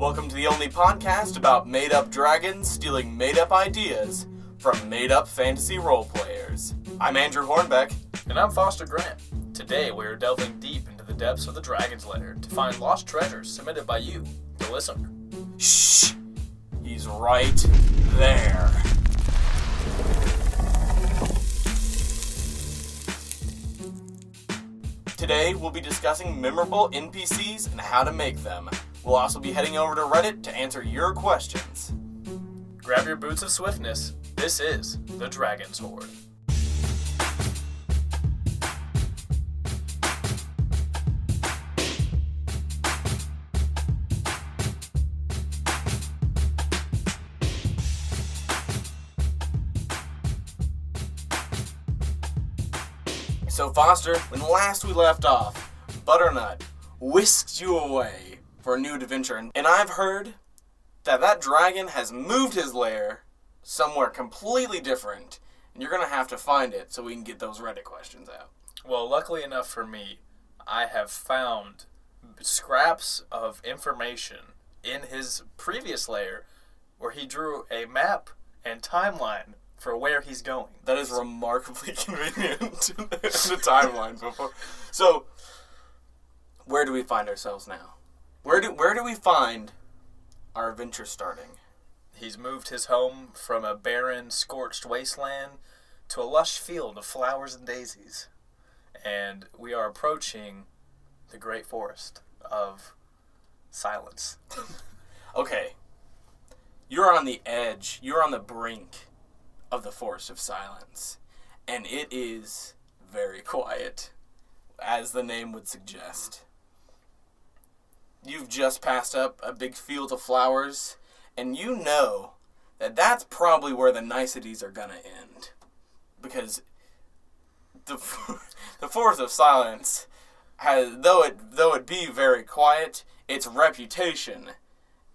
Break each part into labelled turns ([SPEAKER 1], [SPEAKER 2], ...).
[SPEAKER 1] Welcome to the only podcast about made-up dragons stealing made-up ideas from made-up fantasy role players. I'm Andrew Hornbeck.
[SPEAKER 2] And I'm Foster Grant. Today we are delving deep into the depths of the Dragon's Lair to find lost treasures submitted by you, the listener.
[SPEAKER 1] Shh! He's right there. Today we'll be discussing memorable NPCs and how to make them. We'll also be heading over to Reddit to answer your questions.
[SPEAKER 2] Grab your boots of swiftness. This is the Dragon's Horde.
[SPEAKER 1] So Foster, when last we left off, Butternut whisked you away for a new adventure, and I've heard that dragon has moved his lair somewhere completely different, and you're going to have to find it so we can get those Reddit questions out.
[SPEAKER 2] Well, luckily enough for me, I have found scraps of information in his previous lair where he drew a map and timeline for where he's going.
[SPEAKER 1] That is remarkably convenient. The timeline before. So, where do we find ourselves now? Where do we find our adventure starting?
[SPEAKER 2] He's moved his home from a barren, scorched wasteland to a lush field of flowers and daisies. And we are approaching the great forest of silence.
[SPEAKER 1] Okay. You're on the edge. You're on the brink of the forest of silence. And it is very quiet, as the name would suggest. You've just passed up a big field of flowers, and you know that that's probably where the niceties are gonna end. Because the Forest of Silence has, though it be very quiet, its reputation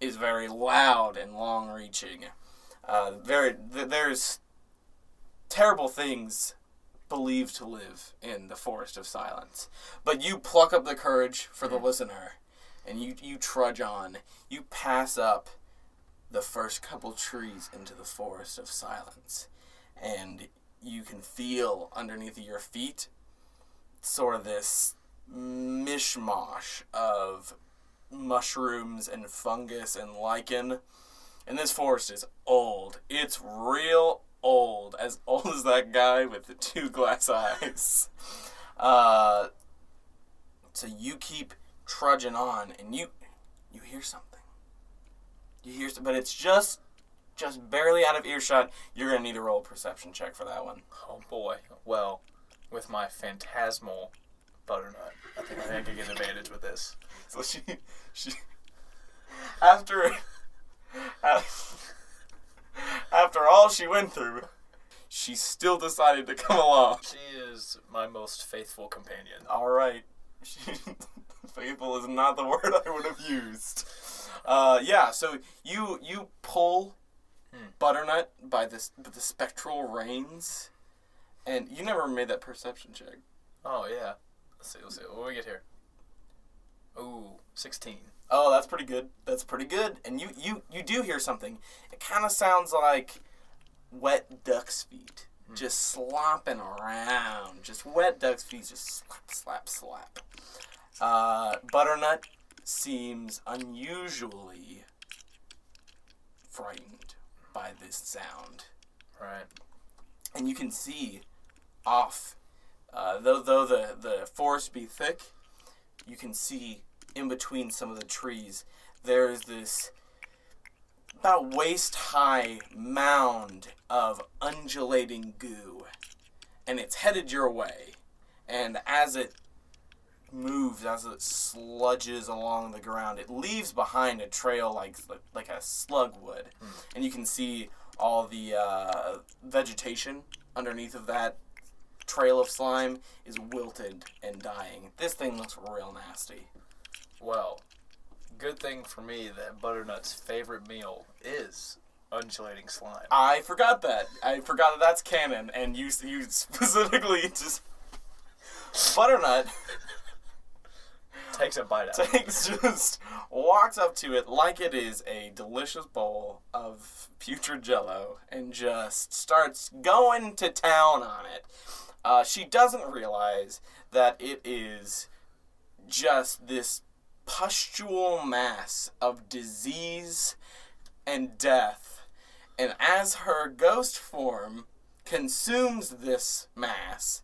[SPEAKER 1] is very loud and long-reaching. There's terrible things believed to live in the Forest of Silence. But you pluck up the courage for the listener, and you trudge on. You pass up the first couple trees into the Forest of Silence, and you can feel underneath your feet sort of this mishmash of mushrooms and fungus and lichen. And this forest is old. It's real old. As old as that guy with the 2 glass eyes. So you keep trudging on, and you hear something. But it's just barely out of earshot. You're going to need to roll a perception check for that one.
[SPEAKER 2] Oh boy. Well, with my phantasmal Butternut, I think I can get an advantage with this.
[SPEAKER 1] So she after all she went through, she still decided to come along.
[SPEAKER 2] She is my most faithful companion.
[SPEAKER 1] All right. Faithful is not the word I would have used. Yeah, so you pull Butternut by the spectral reins, and you never made that perception check.
[SPEAKER 2] Oh, yeah. Let's see. What do we get here? Ooh, 16.
[SPEAKER 1] Oh, that's pretty good. And you do hear something. It kind of sounds like wet duck's feet. Just slopping around. Just wet duck's feet. Just slap. Butternut seems unusually frightened by this sound.
[SPEAKER 2] Right.
[SPEAKER 1] And you can see off, though the forest be thick, you can see in between some of the trees, there's this about waist-high mound of undulating goo. And it's headed your way. And as it moves, as it sludges along the ground, it leaves behind a trail like a slug would. And you can see all the vegetation underneath of that trail of slime is wilted and dying. This thing looks real nasty.
[SPEAKER 2] Well, good thing for me that Butternut's favorite meal is undulating slime.
[SPEAKER 1] I forgot that. That's canon, and you specifically just... Butternut
[SPEAKER 2] Takes a bite out of it.
[SPEAKER 1] Just walks up to it like it is a delicious bowl of putrid jello and just starts going to town on it. She doesn't realize that it is just this pustule mass of disease and death. And as her ghost form consumes this mass,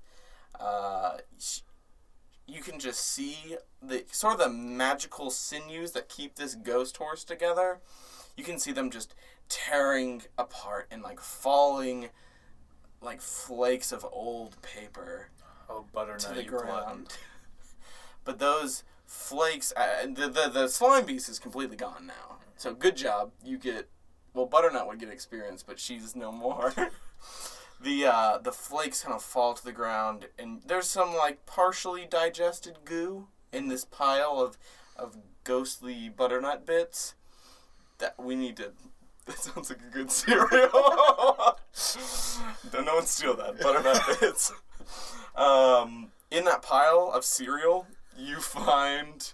[SPEAKER 1] you can just see the sort of the magical sinews that keep this ghost horse together. You can see them just tearing apart and like falling like flakes of old paper
[SPEAKER 2] butternut,
[SPEAKER 1] to the
[SPEAKER 2] you
[SPEAKER 1] ground. But those flakes, the slime beast is completely gone now. So good job. You get, well, Butternut would get experience, but she's no more. The flakes kind of fall to the ground, and there's some like partially digested goo in this pile of ghostly butternut bits that we need to. That sounds like a good cereal. Don't no one steal that. Butternut bits. In that pile of cereal, you find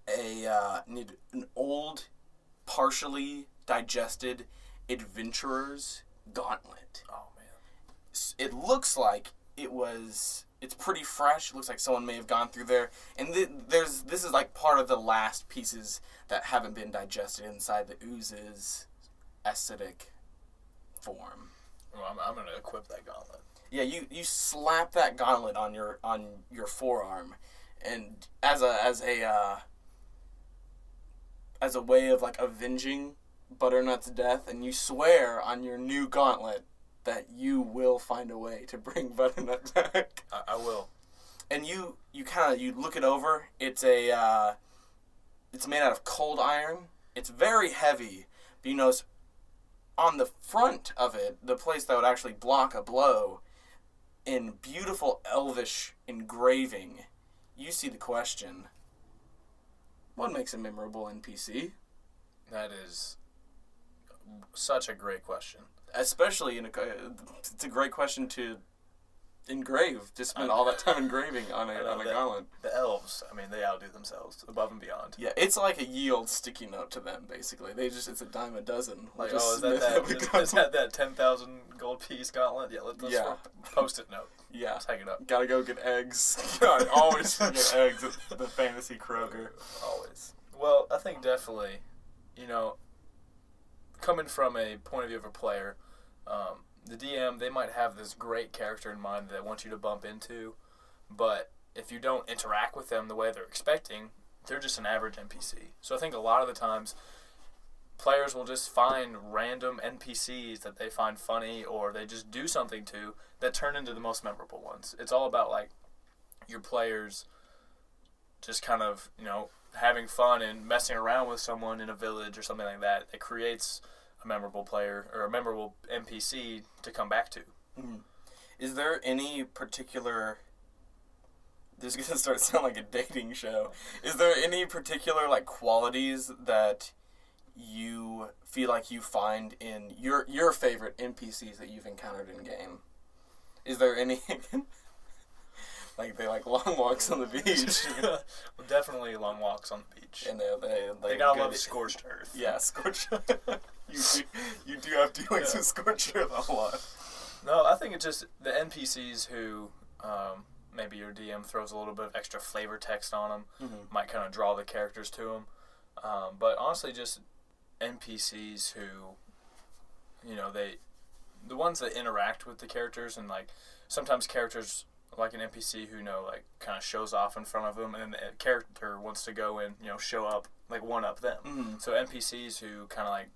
[SPEAKER 1] an old, partially digested adventurer's gauntlet.
[SPEAKER 2] Oh man!
[SPEAKER 1] It looks like it's pretty fresh. It looks like someone may have gone through there, and this is like part of the last pieces that haven't been digested inside the ooze's acidic form.
[SPEAKER 2] Well, I'm gonna equip that gauntlet.
[SPEAKER 1] Yeah, you slap that gauntlet on your forearm, and as a way of like avenging Butternut's death, and you swear on your new gauntlet that you will find a way to bring Butternut back.
[SPEAKER 2] I will.
[SPEAKER 1] And you look it over. It's made out of cold iron. It's very heavy, but you notice on the front of it, the place that would actually block a blow, in beautiful elvish engraving, you see the question: what makes a memorable NPC?
[SPEAKER 2] That is such a great question.
[SPEAKER 1] Especially it's a great question to engrave. To spend all that time engraving on a gauntlet.
[SPEAKER 2] The elves, I mean, they outdo themselves above and beyond.
[SPEAKER 1] Yeah, it's like a yield sticky note to them. Basically, it's a dime a dozen.
[SPEAKER 2] Like, is that 10,000 gold piece gauntlet? Yeah, let's Post-it note.
[SPEAKER 1] Yeah,
[SPEAKER 2] let's hang it up.
[SPEAKER 1] Gotta go get eggs. God, always get eggs at the fantasy Kroger.
[SPEAKER 2] Always. Well, I think definitely, coming from a point of view of a player, the DM, they might have this great character in mind that they want you to bump into, but if you don't interact with them the way they're expecting, they're just an average NPC. So I think a lot of the times, players will just find random NPCs that they find funny or they just do something to that turn into the most memorable ones. It's all about, like, your players just kind of, having fun and messing around with someone in a village or something like that. It creates a memorable player or a memorable NPC to come back to.
[SPEAKER 1] Mm-hmm. Is there any particular... This is going to start to sound like a dating show. Is there any particular like qualities that you feel like you find in your favorite NPCs that you've encountered in game? Is there any... Like, they like long walks on the beach.
[SPEAKER 2] Well, definitely long walks on the beach.
[SPEAKER 1] And they
[SPEAKER 2] gotta love scorched earth.
[SPEAKER 1] Yeah, scorched earth. You do have dealings with scorched earth a lot.
[SPEAKER 2] No, I think it's just the NPCs who maybe your DM throws a little bit of extra flavor text on them, might kind of draw the characters to them. But honestly, just NPCs who, the ones that interact with the characters, and like sometimes characters like an NPC who kind of shows off in front of them, and then the character wants to go and show up, like one up them. Mm-hmm. So NPCs who kind of like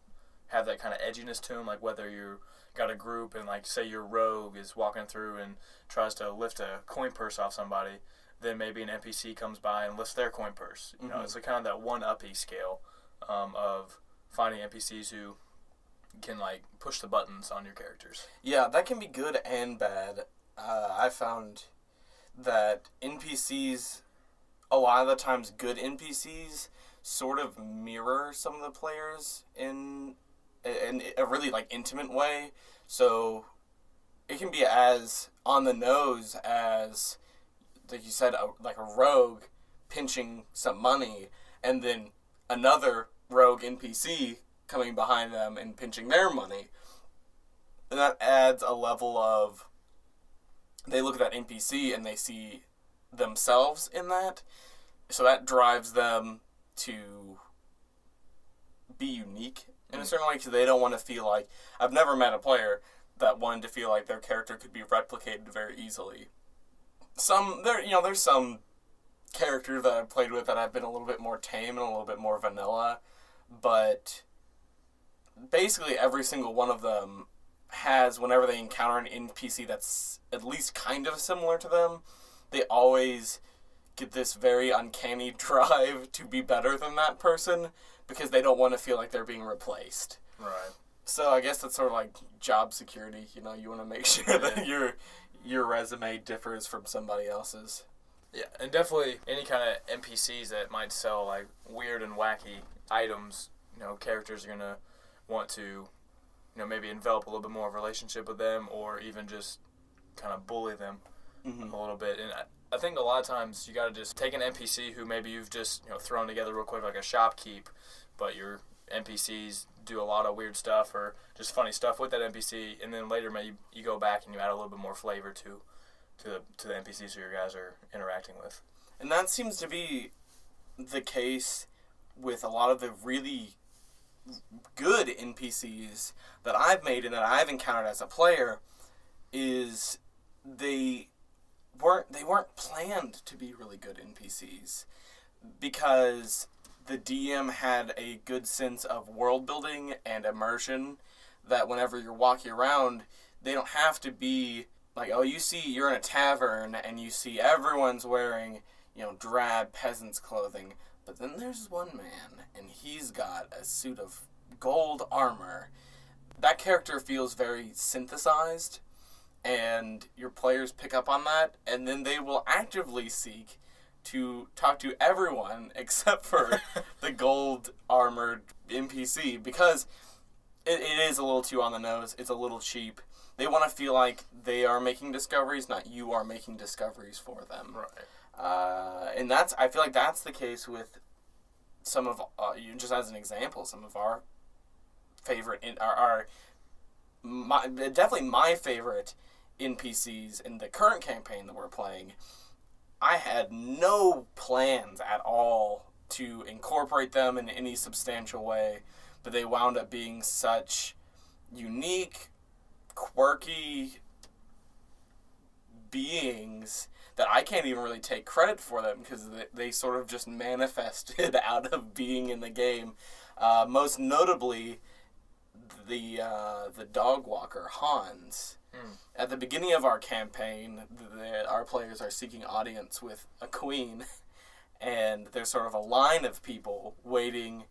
[SPEAKER 2] have that kind of edginess to them, like whether you got a group and like say your rogue is walking through and tries to lift a coin purse off somebody, then maybe an NPC comes by and lifts their coin purse. You know, it's like kind of that one-uppy scale of finding NPCs who can like push the buttons on your characters.
[SPEAKER 1] Yeah, that can be good and bad. I found that NPCs, a lot of the times good NPCs, sort of mirror some of the players in a really like intimate way. So it can be as on the nose as, like you said, like a rogue pinching some money, and then another rogue NPC coming behind them and pinching their money. And that adds a level of, they look at that NPC and they see themselves in that. So that drives them to be unique in a certain way, because they don't want to feel like, I've never met a player that wanted to feel like their character could be replicated very easily. There's some characters that I've played with that have been a little bit more tame and a little bit more vanilla, but basically every single one of them has, whenever they encounter an NPC that's at least kind of similar to them, they always get this very uncanny drive to be better than that person, because they don't want to feel like they're being replaced.
[SPEAKER 2] Right.
[SPEAKER 1] So I guess that's sort of like job security. You want to make sure that your resume differs from somebody else's.
[SPEAKER 2] Yeah, and definitely any kind of NPCs that might sell like weird and wacky items, characters are gonna want to, maybe envelop a little bit more of a relationship with them, or even just kind of bully them a little bit. And I think a lot of times you got to just take an NPC who maybe you've just thrown together real quick, like a shopkeep, but your NPCs do a lot of weird stuff or just funny stuff with that NPC, and then later maybe you go back and you add a little bit more flavor to the NPCs who your guys are interacting with.
[SPEAKER 1] And that seems to be the case with a lot of the really good NPCs that I've made and that I've encountered as a player, is they weren't planned to be really good NPCs, because the DM had a good sense of world building and immersion, that whenever you're walking around, they don't have to be like, oh, you're in a tavern and you see everyone's wearing, drab peasant's clothing, but then there's one man and he's got a suit of gold armor. That character feels very synthesized, and your players pick up on that, and then they will actively seek to talk to everyone except for the gold armored NPC, because it is a little too on the nose. It's a little cheap. They want to feel like they are making discoveries, not you are making discoveries for them.
[SPEAKER 2] Right.
[SPEAKER 1] And I feel like that's the case with some of, just as an example, some of our favorite, definitely my favorite NPCs in the current campaign that we're playing. I had no plans at all to incorporate them in any substantial way, but they wound up being such unique, quirky beings that I can't even really take credit for them, because they sort of just manifested out of being in the game. Most notably, the dog walker, Hans. At the beginning of our campaign, our players are seeking audience with a queen, and there's sort of a line of people waiting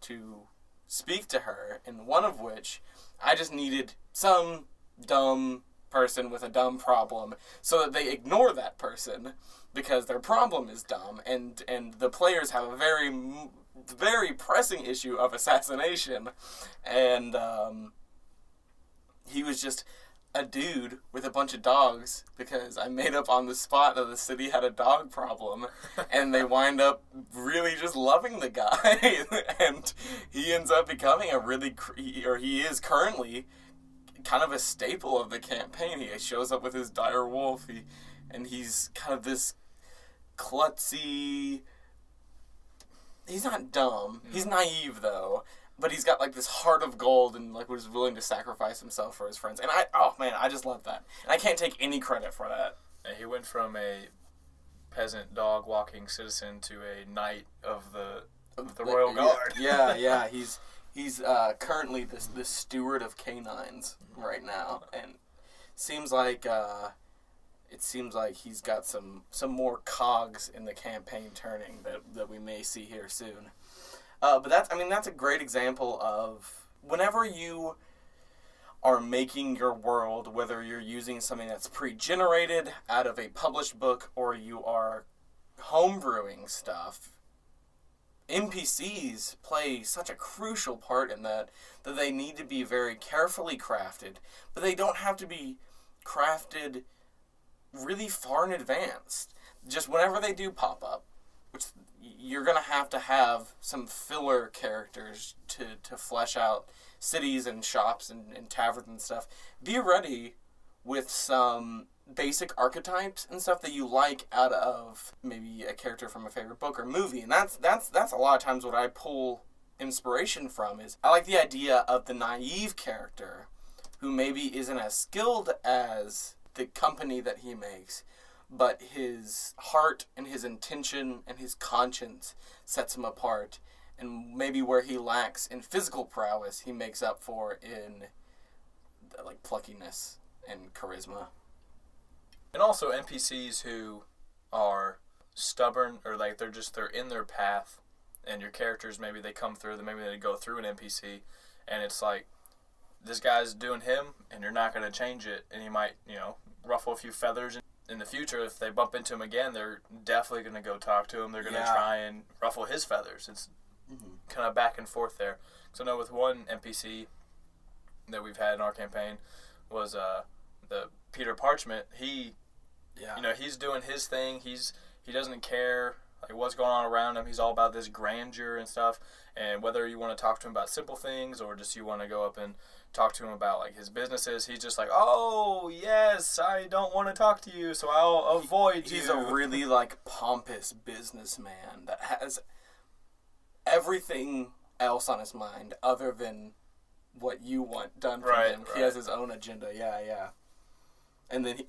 [SPEAKER 1] to speak to her, and one of which I just needed some dumb person with a dumb problem so that they ignore that person because their problem is dumb, and the players have a very, very pressing issue of assassination, and he was just a dude with a bunch of dogs, because I made up on the spot that the city had a dog problem, and they wind up really just loving the guy, and he ends up becoming he is currently kind of a staple of the campaign. He shows up with his dire wolf, and he's kind of this klutzy, he's not dumb, he's naive though, but he's got like this heart of gold, and like was willing to sacrifice himself for his friends. And I just love that. And I can't take any credit for that.
[SPEAKER 2] And he went from a peasant dog walking citizen to a knight of the Royal Guard.
[SPEAKER 1] Yeah. He's currently the steward of canines right now, and seems like he's got some more cogs in the campaign turning that we may see here soon. But that's a great example of whenever you are making your world, whether you're using something that's pre-generated out of a published book or you are homebrewing stuff, NPCs play such a crucial part in that they need to be very carefully crafted, but they don't have to be crafted really far in advance. Just whenever they do pop up, which you're going to have some filler characters to flesh out cities and shops and taverns and stuff. Be ready with some basic archetypes and stuff that you like out of maybe a character from a favorite book or movie. And that's a lot of times what I pull inspiration from is I like the idea of the naive character who maybe isn't as skilled as the company that he makes, but his heart and his intention and his conscience sets him apart. And maybe where he lacks in physical prowess, he makes up for in like pluckiness and charisma.
[SPEAKER 2] And also NPCs who are stubborn, or like they're in their path, and your characters maybe they come through, maybe they go through an NPC, and it's like this guy's doing him, and you're not going to change it, and he might ruffle a few feathers. In the future, if they bump into him again, they're definitely going to go talk to him. They're going to try and ruffle his feathers. It's kind of back and forth there. So I know with one NPC that we've had in our campaign was the Peter Parchment. He's doing his thing. He doesn't care like what's going on around him. He's all about this grandeur and stuff. And whether you want to talk to him about simple things or just you want to go up and talk to him about like his businesses, he's just like, oh yes, I don't want to talk to you, so I'll avoid you.
[SPEAKER 1] He's a really like pompous businessman that has everything else on his mind other than what you want done for him. Right. He has his own agenda. Yeah. And then he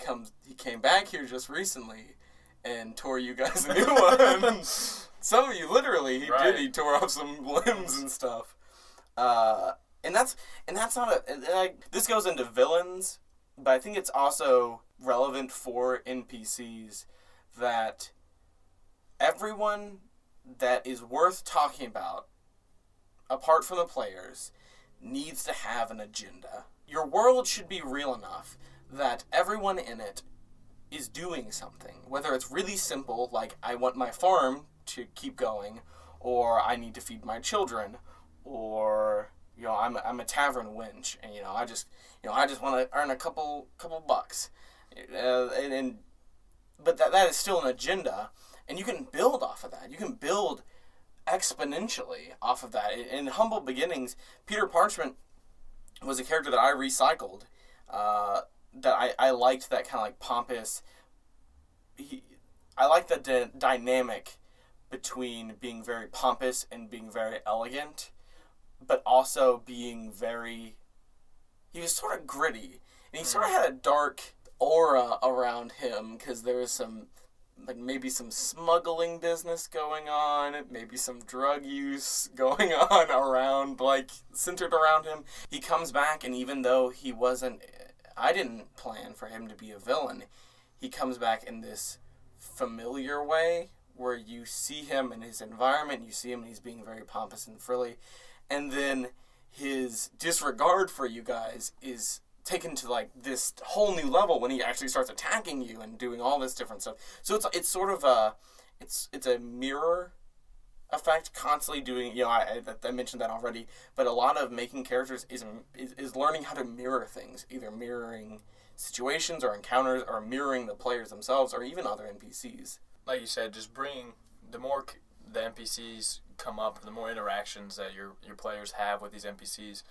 [SPEAKER 1] came back here just recently and tore you guys a new one. Some of you literally he tore off some limbs and stuff. And that's not this goes into villains, but I think it's also relevant for NPCs that everyone that is worth talking about, apart from the players, needs to have an agenda. Your world should be real enough that everyone in it is doing something. Whether it's really simple, like I want my farm to keep going, or I need to feed my children, or I'm a tavern wench, and I just want to earn a couple bucks, but that is still an agenda, and you can build off of that. You can build exponentially off of that. In Humble Beginnings, Peter Parchment was a character that I recycled. That I liked that kind of like pompous. I like the dynamic between being very pompous and being very elegant, but also being very. He was sort of gritty, and he sort of had a dark aura around him because there was some, like maybe some smuggling business going on, maybe some drug use going on around, like centered around him. He comes back, and even though I didn't plan for him to be a villain, he comes back in this familiar way where you see him in his environment, you see him and he's being very pompous and frilly, and then his disregard for you guys is taken to like this whole new level when he actually starts attacking you and doing all this different stuff. So it's sort of it's a mirror effect, constantly doing, I mentioned that already, but a lot of making characters is learning how to mirror things, either mirroring situations or encounters or mirroring the players themselves or even other NPCs.
[SPEAKER 2] Like you said, just the more the NPCs come up, the more interactions that your players have with these NPCs,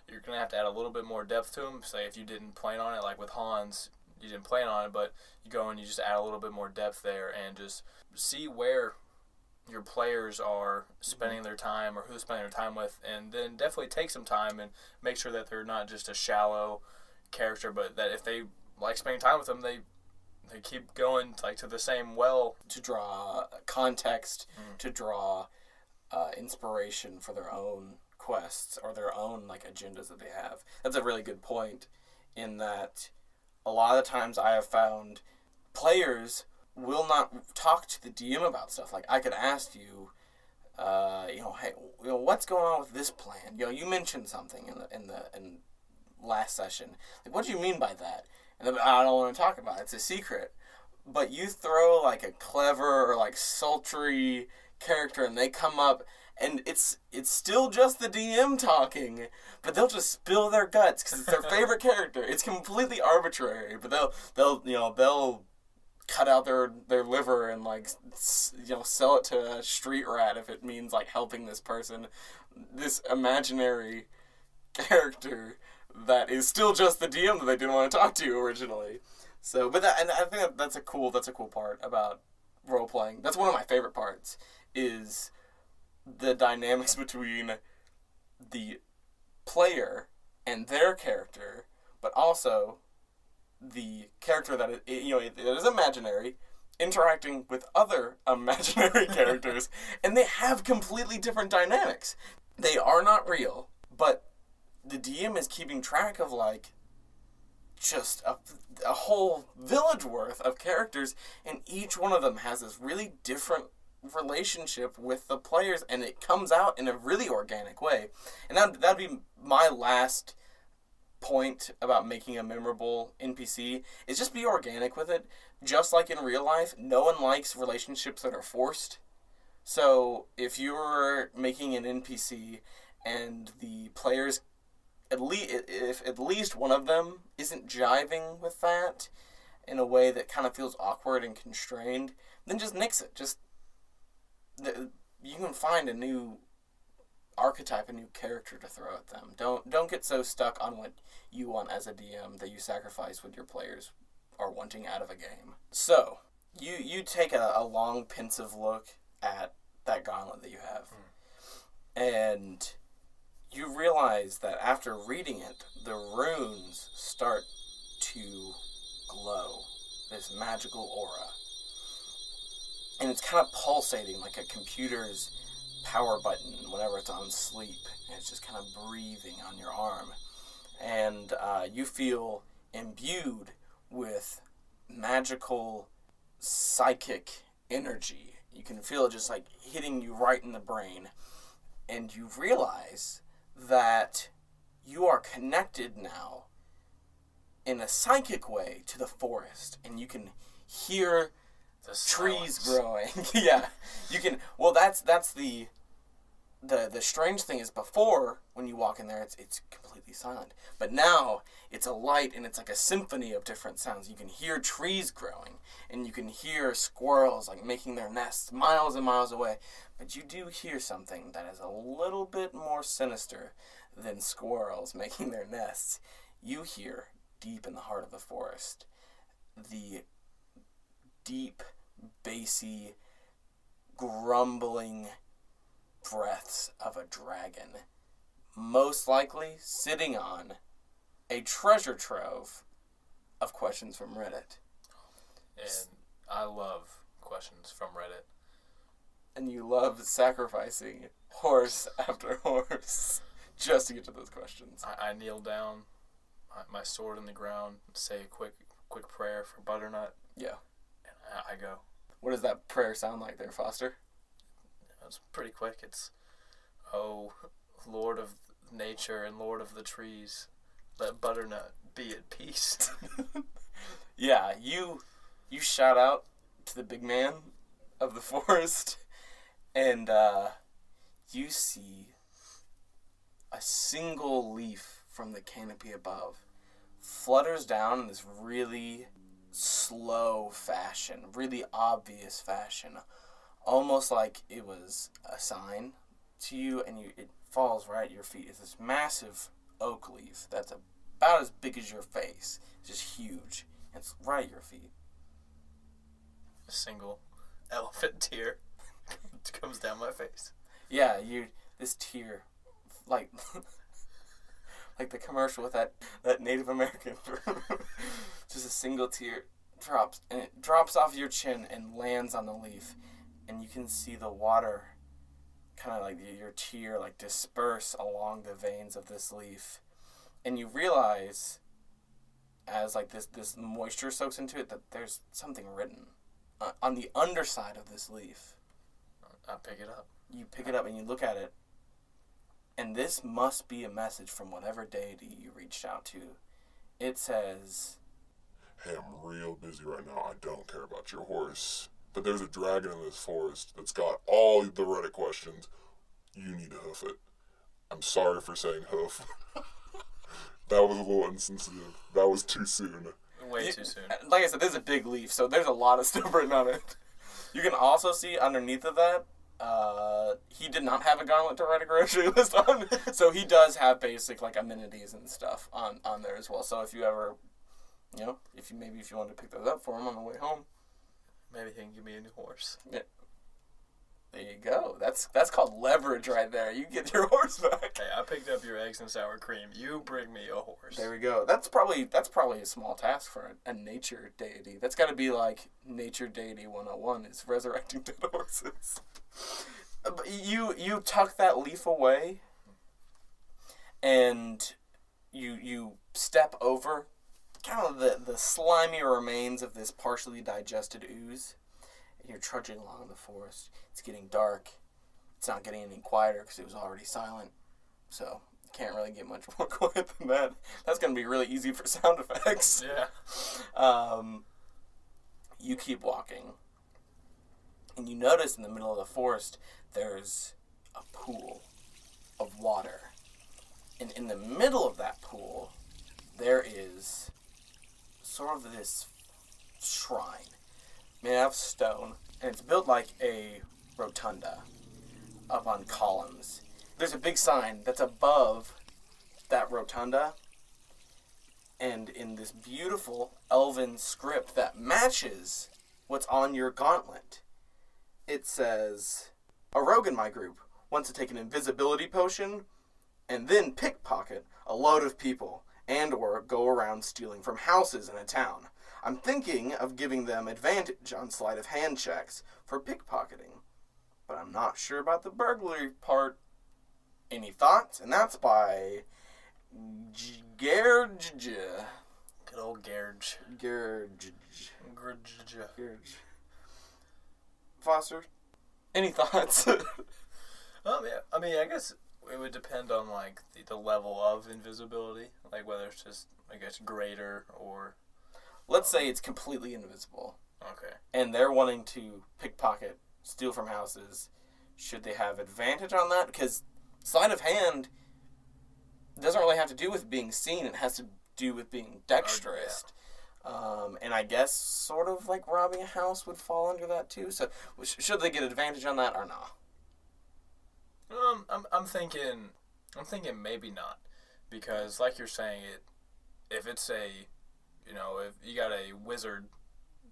[SPEAKER 2] you're going to have to add a little bit more depth to them. Say if you didn't plan on it, like with Hans, you didn't plan on it, but you go and you just add a little bit more depth there and just see where your players are spending their time or who's spending their time with, and then definitely take some time and make sure that they're not just a shallow character, but that if they like spending time with them, they keep going like to the same well.
[SPEAKER 1] To draw context, to draw inspiration for their own quests or their own like agendas that they have. That's a really good point, in that a lot of the times I have found players will not talk to the DM about stuff. Like I could ask you, hey, what's going on with this plan? You mentioned something in last session. Like, what do you mean by that? And I don't want to talk about it. It's a secret. But you throw like a clever or like sultry character, and they come up, and it's still just the DM talking, but they'll just spill their guts because it's their favorite character. It's completely arbitrary, but they'll cut out their liver and like sell it to a street rat if it means like helping this person, this imaginary character that is still just the DM that they didn't want to talk to originally. So, but and I think that's a cool part about role playing. That's one of my favorite parts, is the dynamics between the player and their character, but also the character that is imaginary interacting with other imaginary characters, and they have completely different dynamics. They are not real, but the DM is keeping track of like just a whole village worth of characters, and each one of them has this really different relationship with the players, and it comes out in a really organic way. And that'd be my last point about making a memorable NPC, is just be organic with it. Just like in real life, no one likes relationships that are forced. So if you're making an NPC and the players, if at least one of them isn't jiving with that in a way that kind of feels awkward and constrained, then just nix it. You can find a new archetype, a new character to throw at them. Don't get so stuck on what you want as a DM that you sacrifice what your players are wanting out of a game. So you take a long pensive look at that gauntlet that you have, and you realize that after reading it, the runes start to glow, this magical aura. And it's kind of pulsating like a computer's power button whenever it's on sleep. And it's just kind of breathing on your arm. And you feel imbued with magical psychic energy. You can feel it just like hitting you right in the brain. And you realize that you are connected now in a psychic way to the forest, and you can hear the trees growing. Yeah, you can. Well, that's the strange thing is, before when you walk in there, it's completely silent, but now it's a light, and it's like a symphony of different sounds. You can hear trees growing, and you can hear squirrels like making their nests miles and miles away. But you do hear something that is a little bit more sinister than squirrels making their nests. You hear, deep in the heart of the forest, the deep, bassy, grumbling breaths of a dragon, most likely sitting on a treasure trove of questions from Reddit.
[SPEAKER 2] And I love questions from Reddit.
[SPEAKER 1] And you love sacrificing horse after horse just to get to those questions.
[SPEAKER 2] I kneel down, my sword in the ground, say a quick prayer for Butternut.
[SPEAKER 1] Yeah.
[SPEAKER 2] And I go.
[SPEAKER 1] What does that prayer sound like there, Foster?
[SPEAKER 2] It's pretty quick. It's, "Oh, Lord of nature and Lord of the trees, let Butternut be at peace."
[SPEAKER 1] Yeah, you shout out to the big man of the forest, and you see a single leaf from the canopy above flutters down in this really slow fashion, really obvious fashion, almost like it was a sign to you, and it falls right at your feet. It's this massive oak leaf that's about as big as your face. It's just huge. It's right at your feet.
[SPEAKER 2] A single elephant tear comes down my face.
[SPEAKER 1] Yeah, this tear, like like the commercial with that Native American. Just a single tear drops, and it drops off your chin and lands on the leaf, and you can see the water kind of like your tear like disperse along the veins of this leaf, and you realize as like this moisture soaks into it that there's something written on the underside of this leaf.
[SPEAKER 2] I pick it up.
[SPEAKER 1] You pick it up and you look at it, and this must be a message from whatever deity you reached out to. It says,
[SPEAKER 3] "Hey, I'm real busy right now. I don't care about your horse. But there's a dragon in this forest that's got all the Reddit questions. You need to hoof it." I'm sorry for saying hoof. That was a little insensitive. That was too soon.
[SPEAKER 2] Way too soon.
[SPEAKER 1] Like I said, this is a big leaf, so there's a lot of stuff written on it. You can also see underneath of that, he did not have a gauntlet to write a grocery list on, so he does have basic like amenities and stuff on there as well. So if you ever, if you wanted to pick those up for him on the way home,
[SPEAKER 2] maybe he can give me a new horse.
[SPEAKER 1] Yeah. There you go. That's called leverage right there. You get your horse back.
[SPEAKER 2] Hey, I picked up your eggs and sour cream. You bring me a horse.
[SPEAKER 1] There we go. That's probably a small task for a nature deity. That's got to be like nature deity 101 is resurrecting dead horses. But you tuck that leaf away, and you step over kind of the slimy remains of this partially digested ooze. You're trudging along in the forest. It's getting dark. It's not getting any quieter because it was already silent. So you can't really get much more quiet than that. That's going to be really easy for sound effects.
[SPEAKER 2] Yeah.
[SPEAKER 1] You keep walking. And you notice in the middle of the forest, there's a pool of water. And in the middle of that pool, there is sort of this shrine made out of stone, and it's built like a rotunda up on columns. There's a big sign that's above that rotunda, and in this beautiful elven script that matches what's on your gauntlet, it says, "A rogue in my group wants to take an invisibility potion and then pickpocket a load of people and or go around stealing from houses in a town. I'm thinking of giving them advantage on sleight of hand checks for pickpocketing, but I'm not sure about the burglary part. Any thoughts?" And that's by Gerge.
[SPEAKER 2] Good old Gerge.
[SPEAKER 1] Gerge.
[SPEAKER 2] Gerge.
[SPEAKER 1] Foster, any thoughts?
[SPEAKER 2] Yeah. I mean, I guess it would depend on like the level of invisibility, like whether it's just, I guess, greater or.
[SPEAKER 1] Let's say it's completely invisible.
[SPEAKER 2] Okay.
[SPEAKER 1] And they're wanting to pickpocket, steal from houses. Should they have advantage on that? Because sleight of hand doesn't really have to do with being seen. It has to do with being dexterous. And I guess sort of like robbing a house would fall under that too. So should they get advantage on that or not?
[SPEAKER 2] I'm thinking maybe not, because like you're saying, if it's a, if you got a wizard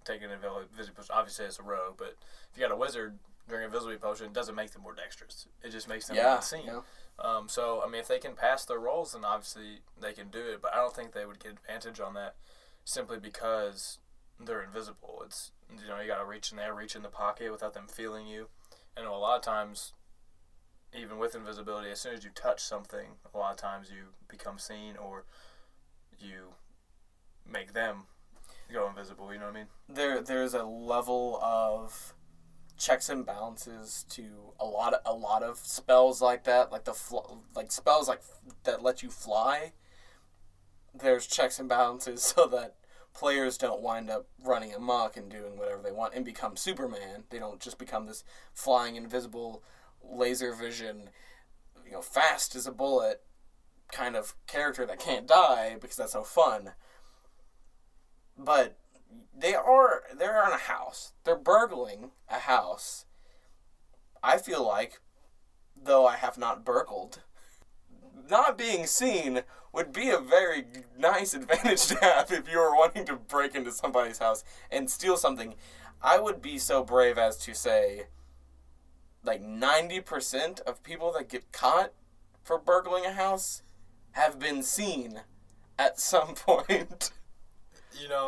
[SPEAKER 2] taking a invisibility potion, obviously it's a rogue, but if you got a wizard during a invisibility potion, it doesn't make them more dexterous. It just makes them unseen. Yeah. So, I mean, if they can pass their rolls, then obviously they can do it, but I don't think they would get advantage on that simply because they're invisible. It's, you got to reach in there, reach in the pocket without them feeling you. And a lot of times, even with invisibility, as soon as you touch something, a lot of times you become seen or you make them go invisible, you know what I mean?
[SPEAKER 1] There's a level of checks and balances to a lot of spells like that, like like spells like that let you fly. There's checks and balances so that players don't wind up running amok and doing whatever they want and become Superman. They don't just become this flying invisible laser vision, fast as a bullet kind of character that can't die because that's no fun. But they're in a house. They're burgling a house. I feel like, though I have not burgled, not being seen would be a very nice advantage to have if you were wanting to break into somebody's house and steal something. I would be so brave as to say, like 90% of people that get caught for burgling a house have been seen at some point.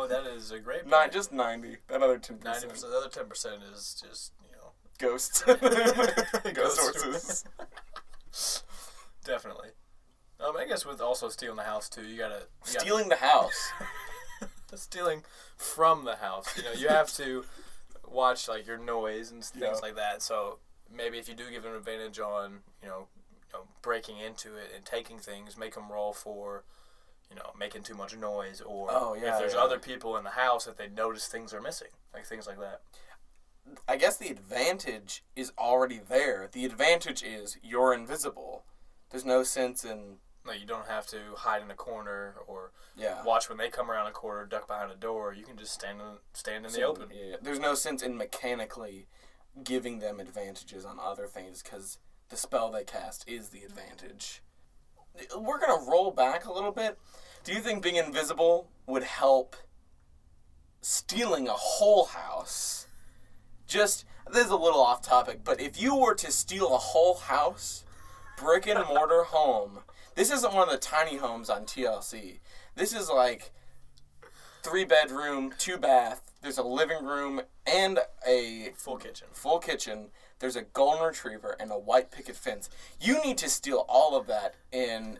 [SPEAKER 2] That is a great point.
[SPEAKER 1] Not just 90. That other 10%.
[SPEAKER 2] 90%. The other 10% is just,
[SPEAKER 1] ghosts. Ghost horses.
[SPEAKER 2] Definitely. I guess with also stealing the house too, you gotta
[SPEAKER 1] stealing the house.
[SPEAKER 2] Stealing from the house. You have to watch like your noise and things like that. So maybe if you do give them an advantage on, breaking into it and taking things, make them roll for, making too much noise, or if there's other people in the house that they notice things are missing, like things like that.
[SPEAKER 1] I guess the advantage is already there. The advantage is you're invisible. There's no sense in
[SPEAKER 2] Like, you don't have to hide in a corner or
[SPEAKER 1] Yeah.
[SPEAKER 2] watch when they come around a corner, duck behind a door. You can just stand in the open.
[SPEAKER 1] Yeah. There's no sense in mechanically giving them advantages on other things because the spell they cast is the advantage. We're going to roll back a little bit. Do you think being invisible would help stealing a whole house? Just, this is a little off topic, but if you were to steal a whole house, brick and mortar home, this isn't one of the tiny homes on TLC. This is like 3-bedroom, 2-bath. There's a living room and a
[SPEAKER 2] Full kitchen.
[SPEAKER 1] Full kitchen. There's a golden retriever and a white picket fence. You need to steal all of that in,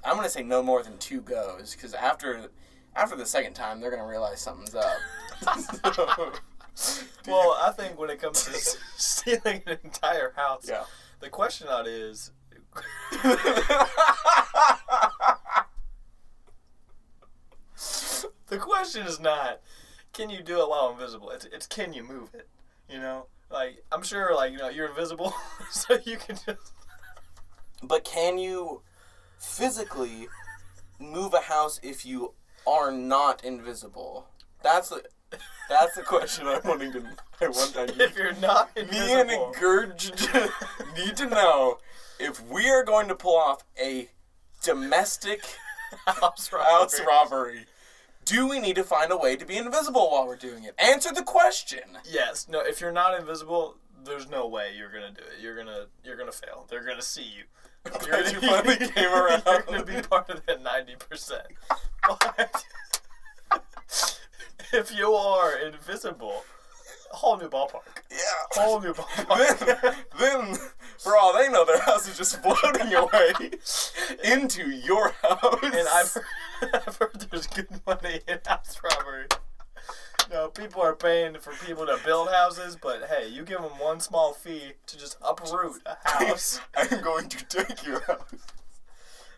[SPEAKER 1] I'm going to say no more than 2 goes, because after the second time, they're going to realize something's up.
[SPEAKER 2] Well, I think when it comes to stealing an entire house,
[SPEAKER 1] Yeah.
[SPEAKER 2] the question out is... The question is not, can you do it while invisible? It's can you move it? You know? Like, I'm sure, like, you know, you're invisible, so you can just...
[SPEAKER 1] But can you physically move a house if you are not invisible? That's the question I want you.
[SPEAKER 2] If you're not
[SPEAKER 1] Me
[SPEAKER 2] invisible...
[SPEAKER 1] and Gurge need to know if we are going to pull off a domestic
[SPEAKER 2] house
[SPEAKER 1] house robbery. Do we need to find a way to be invisible while we're doing it? Answer the question.
[SPEAKER 2] Yes. No, if you're not invisible, there's no way you're going to do it. You're gonna fail. They're going to see you.
[SPEAKER 1] Glad you finally came around.
[SPEAKER 2] You're going to be part of that 90%. But if you are invisible, a whole new ballpark.
[SPEAKER 1] Yeah.
[SPEAKER 2] Whole new ballpark.
[SPEAKER 1] then, for all they know, their house is just floating away into your house.
[SPEAKER 2] And I've heard there's good money in house robbery. No, people are paying for people to build houses, but hey, you give them one small fee to just uproot a house.
[SPEAKER 1] I'm going to take your house.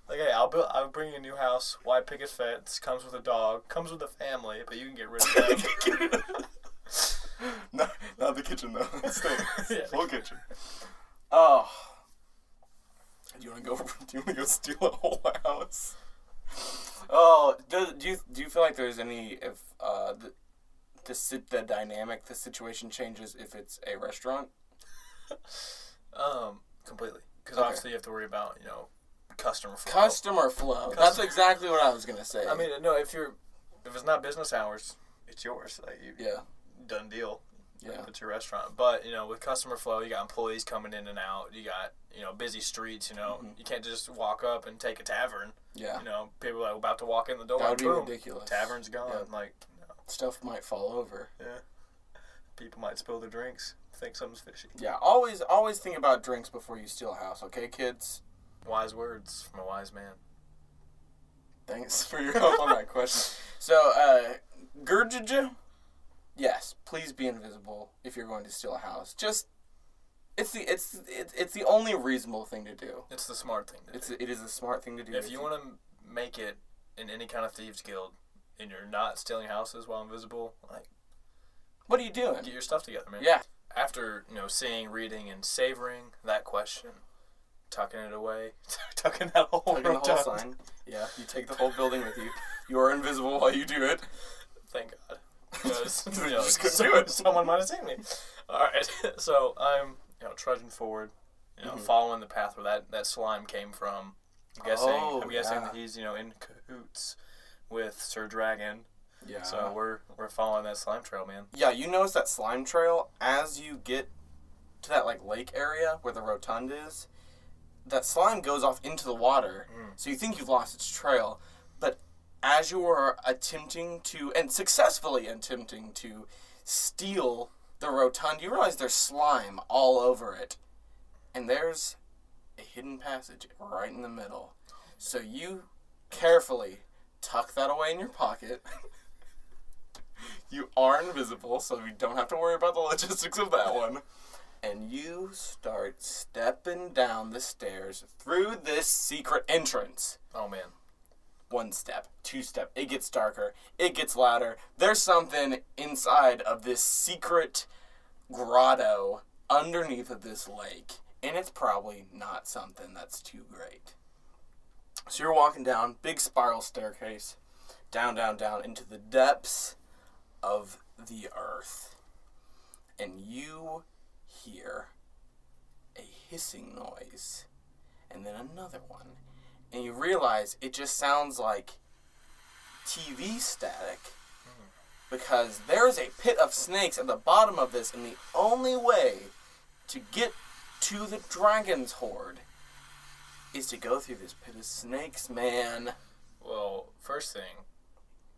[SPEAKER 2] Like, hey, I'll bring you a new house, white picket fence, comes with a dog, comes with a family, but you can get rid of them.
[SPEAKER 1] Not the kitchen though. Stay.
[SPEAKER 2] Yeah.
[SPEAKER 1] Full kitchen. Oh. Do you want to go steal a whole house? Oh, do you feel like there's any the dynamic, the situation changes if it's a restaurant?
[SPEAKER 2] Completely. Because
[SPEAKER 1] Okay.
[SPEAKER 2] obviously you have to worry about, you know, customer flow.
[SPEAKER 1] Customer flow. That's exactly what I was gonna say.
[SPEAKER 2] I mean, no, if it's not business hours, it's yours. Like,
[SPEAKER 1] yeah.
[SPEAKER 2] done deal.
[SPEAKER 1] Yeah.
[SPEAKER 2] It's your restaurant. But, you know, with customer flow, you got employees coming in and out. You got, you know, busy streets, you know.
[SPEAKER 1] Mhm.
[SPEAKER 2] You can't just walk up and take a tavern.
[SPEAKER 1] Yeah.
[SPEAKER 2] You know, people are about to walk in the door.
[SPEAKER 1] That would be
[SPEAKER 2] boom,
[SPEAKER 1] ridiculous.
[SPEAKER 2] Tavern's gone.
[SPEAKER 1] Yeah.
[SPEAKER 2] Like, no.
[SPEAKER 1] Stuff might fall over.
[SPEAKER 2] Yeah. People might spill their drinks, think something's fishy.
[SPEAKER 1] Yeah. Always think about drinks before you steal a house, okay, kids?
[SPEAKER 2] Wise words from a wise man.
[SPEAKER 1] Thanks for your help on that question. So, Gurgija, yes, please be invisible if you're going to steal a house. Just, it's the only reasonable thing to do.
[SPEAKER 2] It's the smart thing to do.
[SPEAKER 1] It is a smart thing to do.
[SPEAKER 2] If you want to make it in any kind of thieves guild, and you're not stealing houses while invisible, like,
[SPEAKER 1] what are you doing?
[SPEAKER 2] get your stuff together, man.
[SPEAKER 1] Yeah.
[SPEAKER 2] After, you know, seeing, reading, and savoring that question, tucking it away, tucking that whole
[SPEAKER 1] Taking the whole
[SPEAKER 2] Rotund.
[SPEAKER 1] sign. Yeah, you take the whole building with you. You are invisible while you do it.
[SPEAKER 2] Thank God. Because, you
[SPEAKER 1] You
[SPEAKER 2] know,
[SPEAKER 1] just couldn't do it.
[SPEAKER 2] someone might have seen me. Alright, so I'm, you know, trudging forward, you know,
[SPEAKER 1] Mhm.
[SPEAKER 2] following the path where that slime came from. I'm guessing
[SPEAKER 1] yeah.
[SPEAKER 2] that he's, you know, in cahoots with Sir Dragon.
[SPEAKER 1] Yeah.
[SPEAKER 2] So we're following that slime trail, man.
[SPEAKER 1] Yeah, you notice that slime trail as you get to that like lake area where the Rotund is. That slime goes off into the water, so you think you've lost its trail, but as you are attempting to, and successfully attempting to, steal the Rotund, you realize there's slime all over it, and there's a hidden passage right in the middle. So you carefully tuck that away in your pocket. You are invisible, so you don't have to worry about the logistics of that one. And you start stepping down the stairs through this secret entrance.
[SPEAKER 2] Oh, man.
[SPEAKER 1] 1 step, 2 step, it gets darker, it gets louder. There's something inside of this secret grotto underneath of this lake. And it's probably not something that's too great. So you're walking down, big spiral staircase, down, down, down, into the depths of the earth. And you hear a hissing noise, and then another one. And you realize it just sounds like TV static, because there's a pit of snakes at the bottom of this, and the only way to get to the dragon's horde is to go through this pit of snakes, man.
[SPEAKER 2] Well, first thing,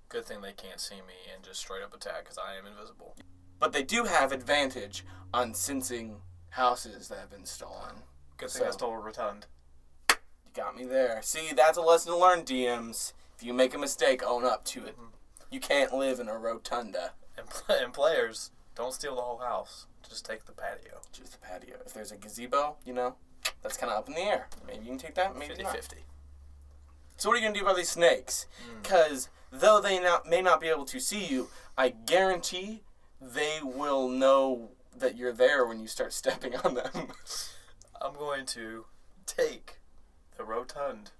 [SPEAKER 2] good thing they can't see me and just straight up attack because I am invisible.
[SPEAKER 1] But they do have advantage on sensing houses that have been stolen.
[SPEAKER 2] Good thing I stole a Rotund.
[SPEAKER 1] You got me there. See, that's a lesson to learn, DMs. If you make a mistake, own up to it. You can't live in a rotunda.
[SPEAKER 2] And players, don't steal the whole house. Just take the patio.
[SPEAKER 1] Just the patio. If there's a gazebo, that's kind of up in the air. Maybe you can take that, maybe
[SPEAKER 2] 50-50.
[SPEAKER 1] not. So what are you going to do about these snakes? Because though they may not be able to see you, I guarantee they will know that you're there when you start stepping on them.
[SPEAKER 2] I'm going to take the Rotund.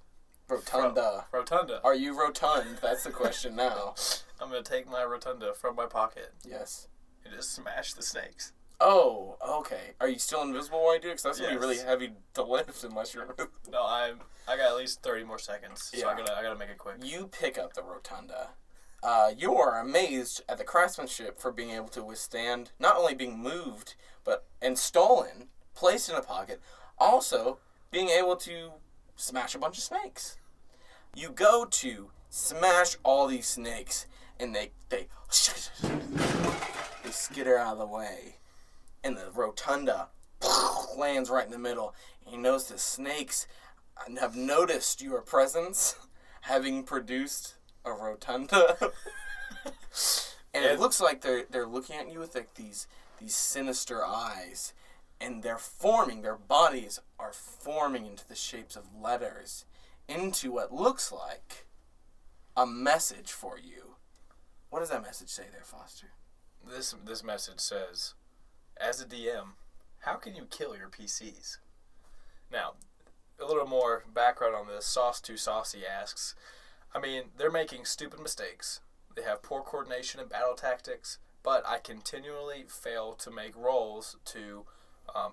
[SPEAKER 1] Rotunda.
[SPEAKER 2] Rotunda.
[SPEAKER 1] Are you rotund? That's the question now.
[SPEAKER 2] I'm going to take my Rotunda from my pocket.
[SPEAKER 1] Yes.
[SPEAKER 2] And just smash the snakes.
[SPEAKER 1] Oh, okay. Are you still invisible while I do it? Because that's going to be
[SPEAKER 2] Yes.
[SPEAKER 1] really heavy to lift unless you're invisible.
[SPEAKER 2] No, I got at least 30 more seconds. So
[SPEAKER 1] Yeah.
[SPEAKER 2] I gotta make it quick.
[SPEAKER 1] You pick up the Rotunda. You are amazed at the craftsmanship for being able to withstand not only being moved, and stolen, placed in a pocket, also being able to smash a bunch of snakes. You go to smash all these snakes, and they skitter out of the way. And the Rotunda lands right in the middle. And you notice the snakes have noticed your presence, having produced a Rotunda. And it looks like they're looking at you with like these sinister eyes. And their bodies are forming into the shapes of letters, into what looks like a message for you. What does that message say there, Foster?
[SPEAKER 2] This message says, as a DM, how can you kill your PCs? Now, a little more background on this. Sauce Too Saucy asks, I mean, they're making stupid mistakes. They have poor coordination and battle tactics, but I continually fail to make rolls to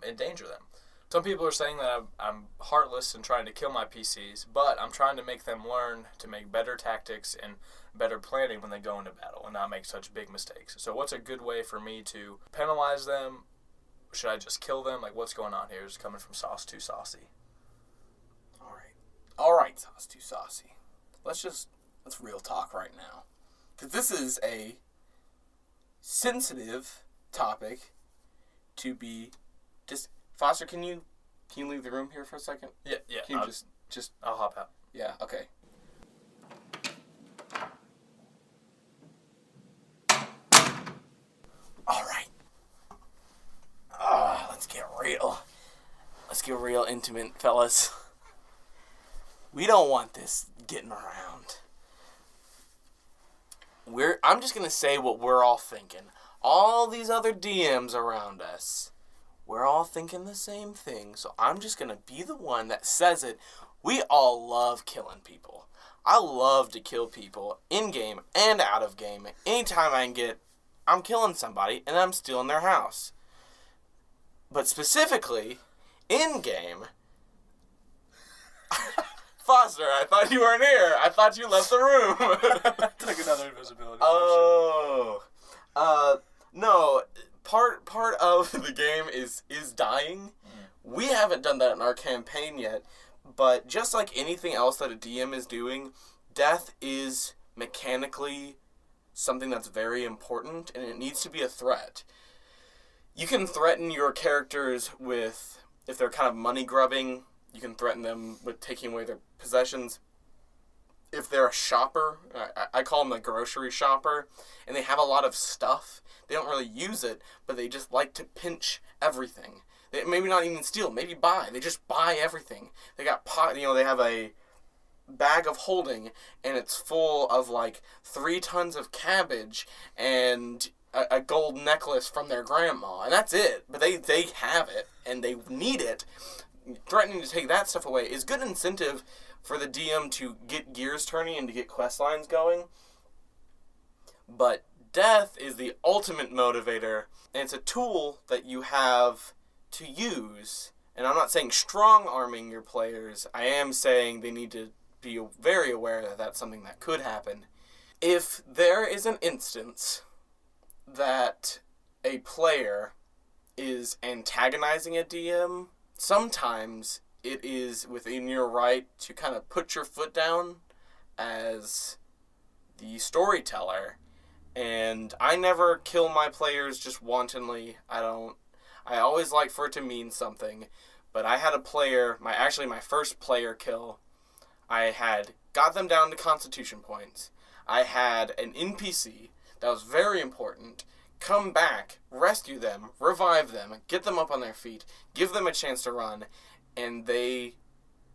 [SPEAKER 2] endanger them. Some people are saying that I'm heartless and trying to kill my PCs, but I'm trying to make them learn to make better tactics and better planning when they go into battle and not make such big mistakes. So what's a good way for me to penalize them? Should I just kill them? Like, what's going on here? Is coming from Sauce Too Saucy.
[SPEAKER 1] All right, Sauce Too Saucy. Let's real talk right now. Because this is a sensitive topic to be just... Foster, can you leave the room here for a second?
[SPEAKER 2] Yeah.
[SPEAKER 1] Can you just...
[SPEAKER 2] I'll hop out.
[SPEAKER 1] Yeah, okay. All right. Let's get real. Let's get real intimate, fellas. We don't want this getting around. I'm just going to say what we're all thinking. All these other DMs around us, we're all thinking the same thing. So I'm just going to be the one that says it. We all love killing people. I love to kill people in-game and out of game. Anytime I'm killing somebody and I'm stealing their house. But specifically, in-game... Foster, I thought you weren't here. I thought you left the room.
[SPEAKER 2] Took another invisibility.
[SPEAKER 1] Oh. No. Part of the game is dying. We haven't done that in our campaign yet, but just like anything else that a DM is doing, death is mechanically something that's very important, and it needs to be a threat. You can threaten your characters with, if they're kind of money grubbing, you can threaten them with taking away their possessions. If they're a shopper, I call them a grocery shopper, and they have a lot of stuff, they don't really use it, but they just like to pinch everything. They maybe not even steal, maybe buy. They just buy everything. They got they have a bag of holding, and it's full of like 3 tons of cabbage and a gold necklace from their grandma, and that's it. But they have it, and they need it. threatening to take that stuff away is good incentive for the DM to get gears turning and to get quest lines going. But death is the ultimate motivator, and it's a tool that you have to use. And I'm not saying strong-arming your players. I am saying they need to be very aware that that's something that could happen. If there is an instance that a player is antagonizing a DM, sometimes it is within your right to kind of put your foot down as the storyteller. And I never kill my players just wantonly. I always like for it to mean something. But I had a player, my first player kill, I had got them down to constitution points. I had an NPC that was very important come back, rescue them, revive them, get them up on their feet, give them a chance to run, and they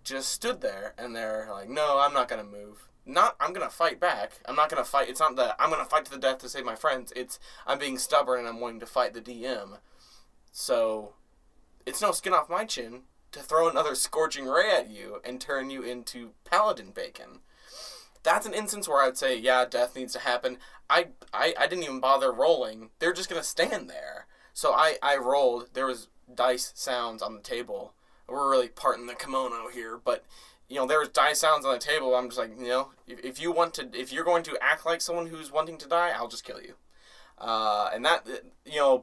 [SPEAKER 1] just stood there, and they're like, no, I'm not going to move. I'm going to fight back. I'm not going to fight. It's not that I'm going to fight to the death to save my friends. It's I'm being stubborn and I'm wanting to fight the DM. So it's no skin off my chin to throw another scorching ray at you and turn you into paladin bacon. That's an instance where I'd say, yeah, death needs to happen. I didn't even bother rolling. They're just going to stand there. So I rolled. There was dice sounds on the table. We're really parting the kimono here, but there was dice sounds on the table. I'm just like, if you're going to act like someone who's wanting to die, I'll just kill you. And that,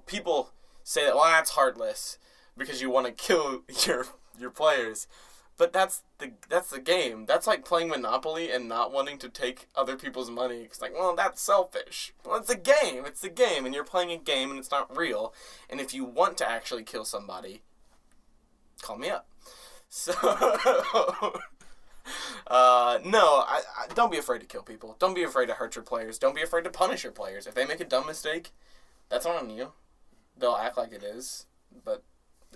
[SPEAKER 1] people say that, well, that's heartless because you want to kill your players. But that's the game. That's like playing Monopoly and not wanting to take other people's money. It's like, well, that's selfish. Well, it's a game. It's a game, and you're playing a game, and it's not real. And if you want to actually kill somebody, call me up. So, don't be afraid to kill people. Don't be afraid to hurt your players. Don't be afraid to punish your players. If they make a dumb mistake, that's on you. They'll act like it is, but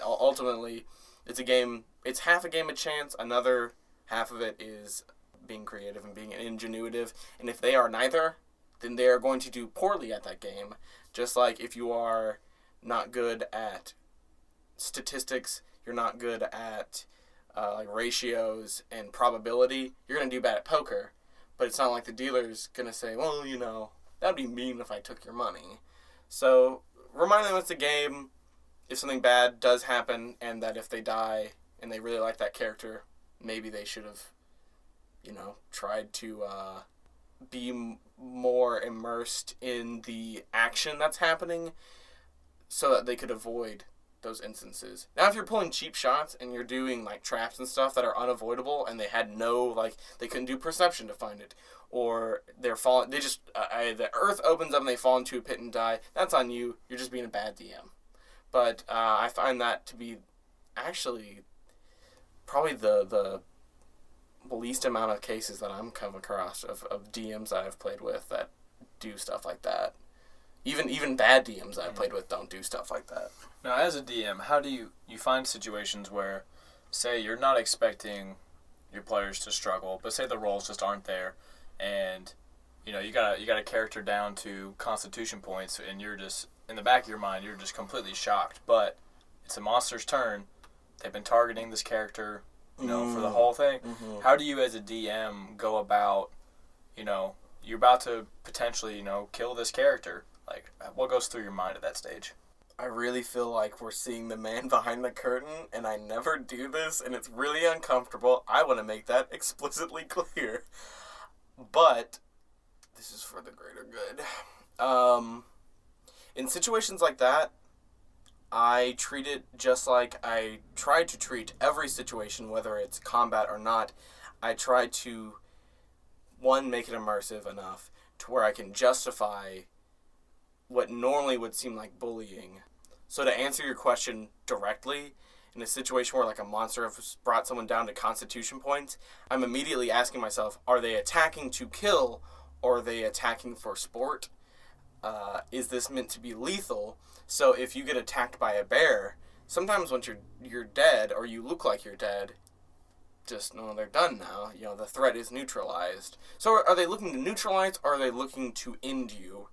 [SPEAKER 1] ultimately, it's a game. It's half a game of chance. Another half of it is being creative and being ingenuitive. And if they are neither, then they are going to do poorly at that game. Just like if you are not good at statistics, you're not good at like ratios and probability, you're going to do bad at poker. But it's not like the dealer's going to say, well, that'd be mean if I took your money. So remind them it's a game. If something bad does happen, and that if they die and they really like that character, maybe they should have, tried to be more immersed in the action that's happening so that they could avoid those instances. Now, if you're pulling cheap shots and you're doing, traps and stuff that are unavoidable and they had they couldn't do perception to find it, or they're falling, the earth opens up and they fall into a pit and die, that's on you. You're just being a bad DM. But I find that to be actually probably the least amount of cases that I'm come across of DMs that I've played with that do stuff like that. Even bad DMs that I've played with don't do stuff like that.
[SPEAKER 2] Now, as a DM, how do you find situations where, say, you're not expecting your players to struggle, but say the rolls just aren't there, and you got a character down to constitution points, and you're just in the back of your mind, you're just completely shocked. But it's a monster's turn. They've been targeting this character, for the whole thing. Mm-hmm. How do you, as a DM, go about, you're about to potentially, kill this character? Like, what goes through your mind at that stage?
[SPEAKER 1] I really feel like we're seeing the man behind the curtain, and I never do this, and it's really uncomfortable. I want to make that explicitly clear. But this is for the greater good. In situations like that, I treat it just like I try to treat every situation, whether it's combat or not. I try to, one, make it immersive enough to where I can justify what normally would seem like bullying. So to answer your question directly, in a situation where a monster has brought someone down to constitution points, I'm immediately asking myself, are they attacking to kill or are they attacking for sport? Is this meant to be lethal? So if you get attacked by a bear, sometimes once you're dead or you look like you're dead, just know they're done now. The threat is neutralized. So are they looking to neutralize or are they looking to end you?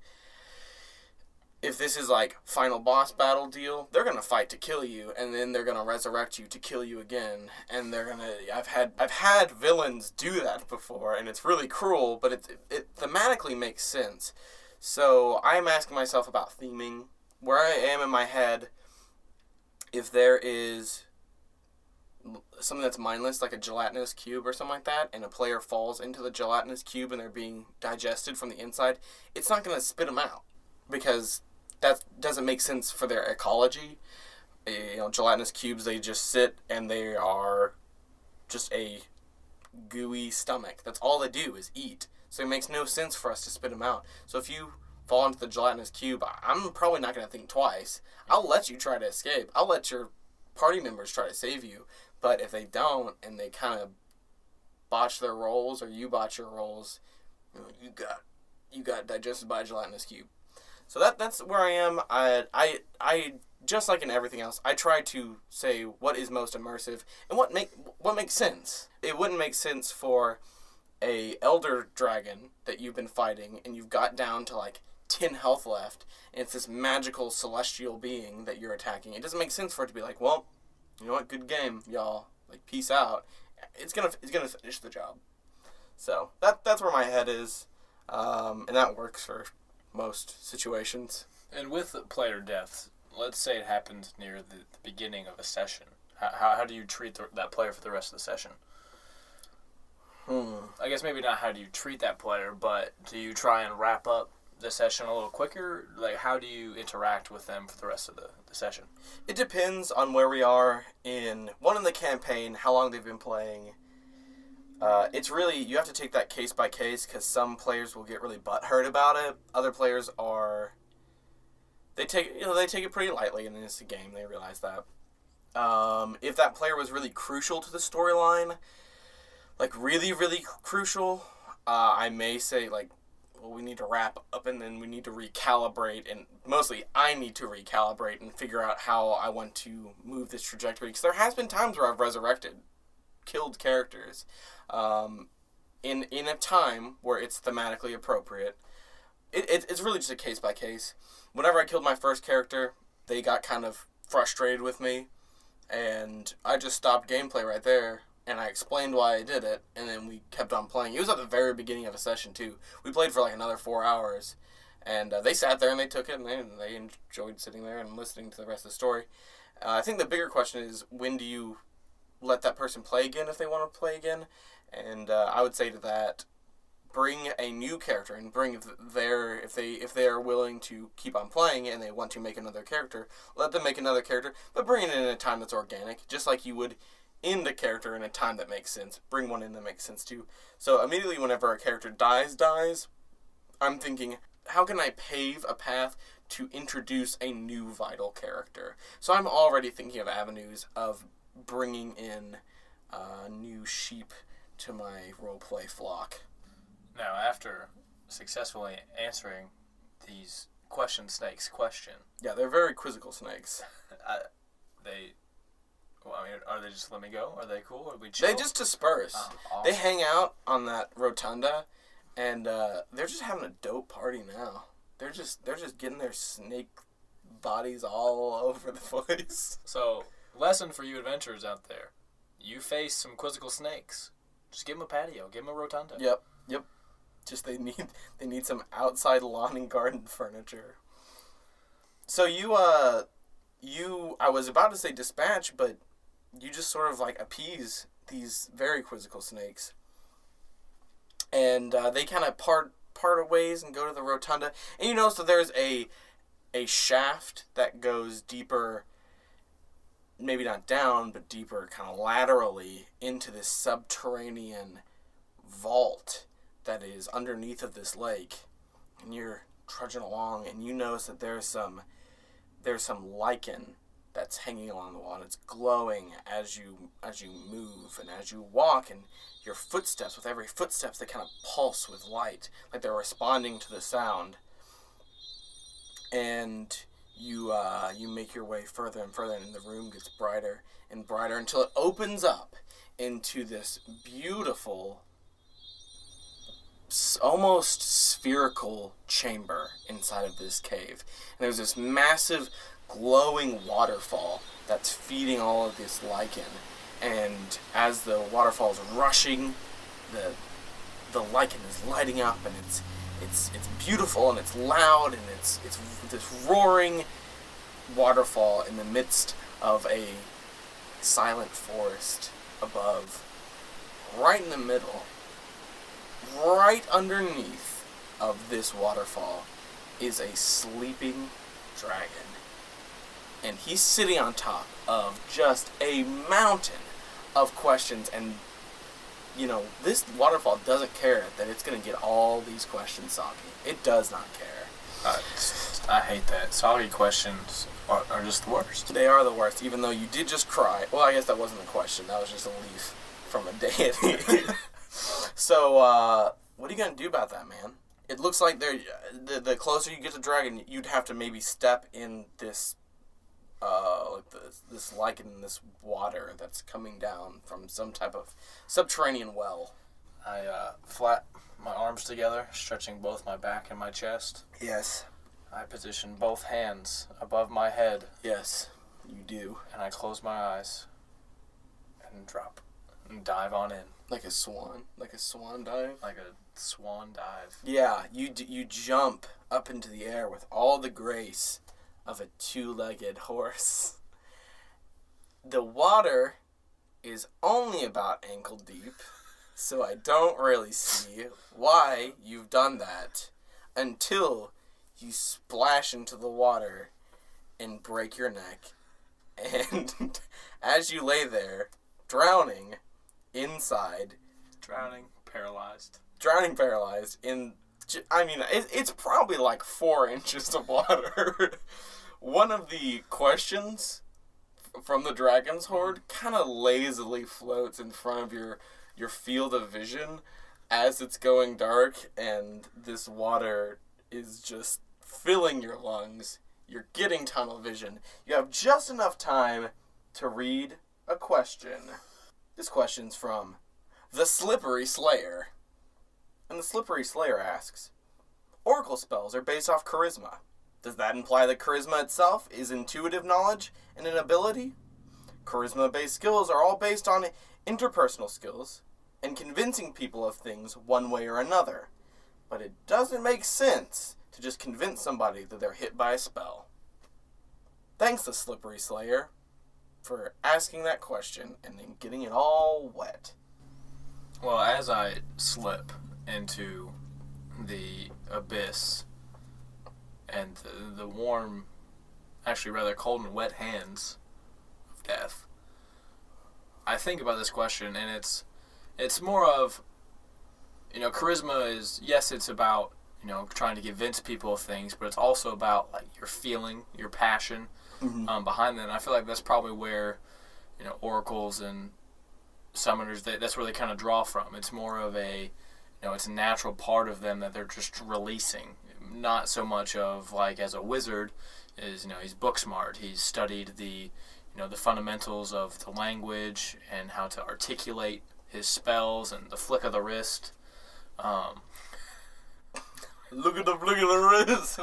[SPEAKER 1] if this is like final boss battle deal, they're gonna fight to kill you, and then they're gonna resurrect you to kill you again, and they're gonna. I've had villains do that before, and it's really cruel, but it thematically makes sense. So I'm asking myself about theming, where I am in my head. If there is something that's mindless, like a gelatinous cube or something like that, and a player falls into the gelatinous cube and they're being digested from the inside, it's not gonna spit them out, because that doesn't make sense for their ecology. Gelatinous cubes, they just sit and they are just a gooey stomach. That's all they do is eat. So it makes no sense for us to spit them out. So if you fall into the gelatinous cube, I'm probably not going to think twice. I'll let you try to escape. I'll let your party members try to save you. But if they don't, and they kind of botch their rolls, or you botch your rolls, you got digested by a gelatinous cube. So that's where I am. I just like in everything else, I try to say what is most immersive and what makes sense. It wouldn't make sense for a elder dragon that you've been fighting and you've got down to like 10 health left, and it's this magical celestial being that you're attacking. It doesn't make sense for it to be like, well, you know what, good game, y'all. Like, peace out. It's gonna finish the job. So that's where my head is, and that works for most situations.
[SPEAKER 2] And with player deaths, let's say it happened near the beginning of a session. How do you treat that player for the rest of the session? I guess maybe not how do you treat that player, but do you try and wrap up the session a little quicker? Like, how do you interact with them for the rest of the session?
[SPEAKER 1] It depends on where we are in the campaign, how long they've been playing. It's really, you have to take that case by case, because some players will get really butthurt about it. Other players they take it pretty lightly, and then it's a game. They realize that. If that player was really crucial to the storyline, like really, really crucial, I may say, like, well, we need to wrap up, and then we need to recalibrate, and mostly I need to recalibrate and figure out how I want to move this trajectory, because there has been times where I've killed characters, in a time where it's thematically appropriate. It's really just a case by case. Whenever I killed my first character, they got kind of frustrated with me, and I just stopped gameplay right there, and I explained why I did it, and then we kept on playing. It was at the very beginning of a session, too. We played for like another 4 hours, and they sat there and they took it, and they enjoyed sitting there and listening to the rest of the story. I think the bigger question is, when do you let that person play again if they want to play again? And I would say to that, bring a new character, and if they are willing to keep on playing and they want to make another character, let them make another character, but bring it in a time that's organic, just like you would end a character in a time that makes sense. Bring one in that makes sense too. So immediately whenever a character dies, I'm thinking, how can I pave a path to introduce a new vital character? So I'm already thinking of avenues of bringing in new sheep to my roleplay flock.
[SPEAKER 2] Now, after successfully answering these snake's question.
[SPEAKER 1] Yeah, they're very quizzical snakes.
[SPEAKER 2] Are they just let me go? Are they cool? Are we chill?
[SPEAKER 1] They just disperse.
[SPEAKER 2] Awesome.
[SPEAKER 1] They hang out on that rotunda, and they're just having a dope party now. They're just getting their snake bodies all over the place.
[SPEAKER 2] So, lesson for you adventurers out there: you face some quizzical snakes. Just give them a patio. Give them a rotunda.
[SPEAKER 1] Yep. Just they need some outside lawn and garden furniture. So I was about to say dispatch, but you just sort of like appease these very quizzical snakes, and they kind of part ways and go to the rotunda, and you notice that there's a shaft that goes deeper, maybe not down, but deeper kind of laterally into this subterranean vault that is underneath of this lake. And you're trudging along, and you notice that there's some lichen that's hanging along the wall, and it's glowing as you move and as you walk, and your footsteps, with every footsteps, they kind of pulse with light, like they're responding to the sound. And you make your way further and further, and the room gets brighter and brighter until it opens up into this beautiful almost spherical chamber inside of this cave. And there's this massive glowing waterfall that's feeding all of this lichen. And as the waterfall's rushing, the lichen is lighting up, and it's beautiful, and it's loud, and it's this roaring waterfall in the midst of a silent forest above. Right in the middle, right underneath of this waterfall, is a sleeping dragon. And he's sitting on top of just a mountain of questions. And, this waterfall doesn't care that it's going to get all these questions soggy. It does not care.
[SPEAKER 2] I hate that. Soggy questions are just the worst.
[SPEAKER 1] They are the worst, even though you did just cry. Well, I guess that wasn't a question. That was just a leaf from a deity. So, what are you going to do about that, man? It looks like the closer you get to dragon, you'd have to maybe step in this this lichen, this water that's coming down from some type of subterranean well.
[SPEAKER 2] I flat my arms together, stretching both my back and my chest.
[SPEAKER 1] Yes.
[SPEAKER 2] I position both hands above my head.
[SPEAKER 1] Yes, you do.
[SPEAKER 2] And I close my eyes and drop and dive on in.
[SPEAKER 1] Like a swan dive?
[SPEAKER 2] Like a swan dive.
[SPEAKER 1] Yeah, you jump up into the air with all the grace of a two-legged horse. The water is only about ankle deep, so I don't really see why you've done that until you splash into the water and break your neck. And as you lay there, drowning inside...
[SPEAKER 2] Drowning paralyzed
[SPEAKER 1] in... it's probably like 4 inches of water. One of the questions from the Dragon's Horde kind of lazily floats in front of your field of vision as it's going dark, and this water is just filling your lungs. You're getting tunnel vision. You have just enough time to read a question. This question's from the Slippery Slayer. And the Slippery Slayer asks, Oracle spells are based off charisma. Does that imply that charisma itself is intuitive knowledge and an ability? Charisma-based skills are all based on interpersonal skills and convincing people of things one way or another. But it doesn't make sense to just convince somebody that they're hit by a spell. Thanks, the Slippery Slayer, for asking that question and then getting it all wet.
[SPEAKER 2] Well, as I slip into the abyss and the warm, actually rather cold and wet hands of death, I think about this question, and it's more of, charisma is, yes, it's about, trying to convince people of things, but it's also about, like, your feeling, your passion behind that. And I feel like that's probably where, oracles and summoners, that's where they kind of draw from. It's more of a, it's a natural part of them that they're just releasing. Not so much of, like, as a wizard is, he's book smart. He's studied the, the fundamentals of the language and how to articulate his spells and the flick of the wrist.
[SPEAKER 1] Look at the flick of the wrist.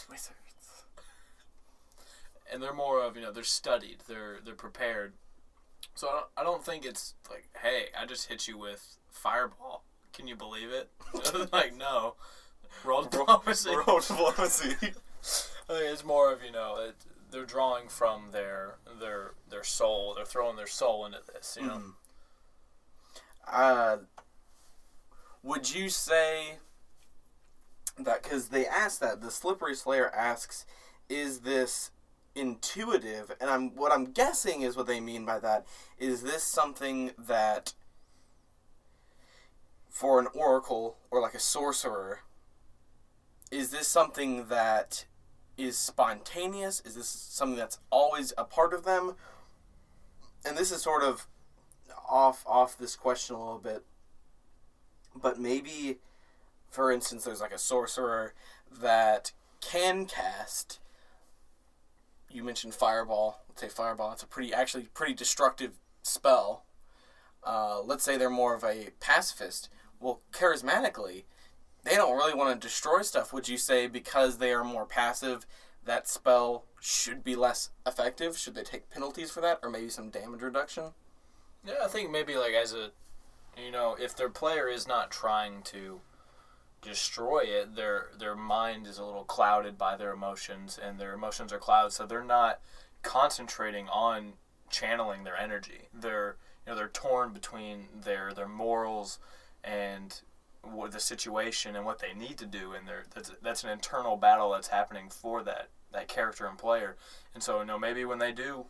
[SPEAKER 1] Wizards.
[SPEAKER 2] And they're more of, they're studied. They're prepared. So I don't think it's like, hey, I just hit you with fireball. Can you believe it? Like, no. Roll diplomacy.
[SPEAKER 1] Roll diplomacy.
[SPEAKER 2] I think it's more of, they're drawing from their soul. They're throwing their soul into this,
[SPEAKER 1] Would you say that, because they asked that, the Slippery Slayer asks, is this intuitive? And what I'm guessing is what they mean by that. Is this something that, for an oracle or like a sorcerer, is this something that is spontaneous? Is this something that's always a part of them? And this is sort of off this question a little bit. But maybe, for instance, there's like a sorcerer that can cast, you mentioned fireball. Let's say fireball. It's a pretty destructive spell. let's say they're more of a pacifist. Well, charismatically, they don't really want to destroy stuff. Would you say because they are more passive, that spell should be less effective? Should they take penalties for that, or maybe some damage reduction?
[SPEAKER 2] Yeah, I think maybe like as a, if their player is not trying to destroy it, their mind is a little clouded by their emotions, and their emotions are clouded, so they're not concentrating on channeling their energy. They're torn between their morals and the situation and what they need to do, and that's an internal battle that's happening for that character and player. And so maybe when they do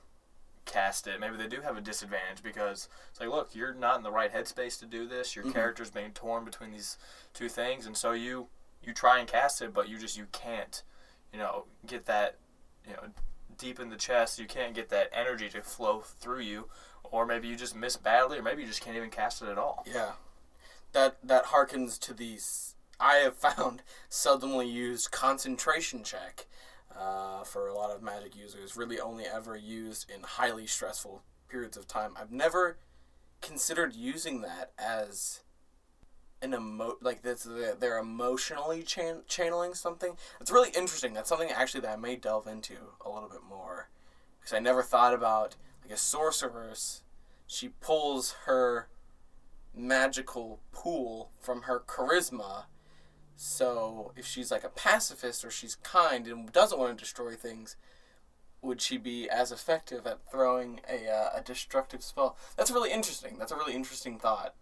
[SPEAKER 2] cast it, maybe they do have a disadvantage because it's like, look, you're not in the right headspace to do this. Your character's being torn between these two things, and so you try and cast it, but you can't get that deep in the chest. You can't get that energy to flow through you, or maybe you just miss badly, or maybe you just can't even cast it at all.
[SPEAKER 1] Yeah, that harkens to these, I have found, seldomly used concentration check. For a lot of Magic users, really only ever used in highly stressful periods of time. I've never considered using that as they're emotionally channeling something. It's really interesting. That's something actually that I may delve into a little bit more, because I never thought about, like, a sorceress. She pulls her magical pool from her charisma. So if she's like a pacifist, or she's kind and doesn't want to destroy things, would she be as effective at throwing a destructive spell? That's really interesting. That's a really interesting thought.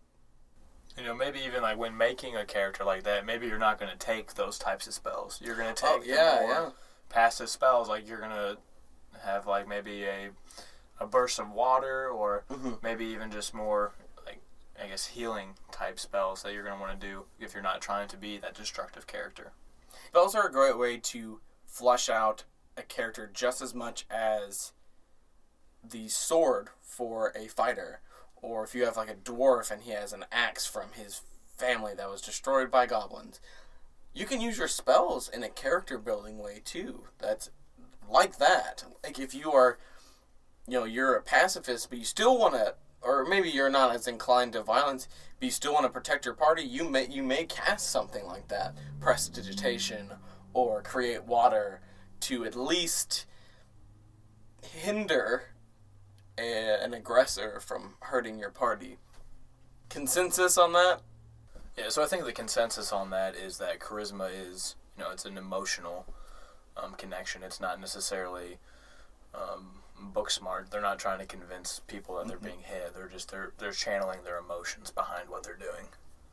[SPEAKER 2] Maybe even like when making a character like that, maybe you're not going to take those types of spells. You're going to take more passive spells. Like you're going to have like maybe a burst of water, or maybe even just more, I guess, healing type spells that you're going to want to do if you're not trying to be that destructive character.
[SPEAKER 1] Spells are a great way to flush out a character just as much as the sword for a fighter. Or if you have like a dwarf and he has an axe from his family that was destroyed by goblins, you can use your spells in a character building way too. That's like that. Like if you are, you're a pacifist, but you still want to, or maybe you're not as inclined to violence, but you still want to protect your party, you may cast something like that. Prestidigitation, or create water to at least hinder an aggressor from hurting your party. Consensus on that?
[SPEAKER 2] Yeah, so I think the consensus on that is that charisma is, it's an emotional connection. It's not necessarily book smart. They're not trying to convince people that they're being hit. They're channeling their emotions behind what they're doing.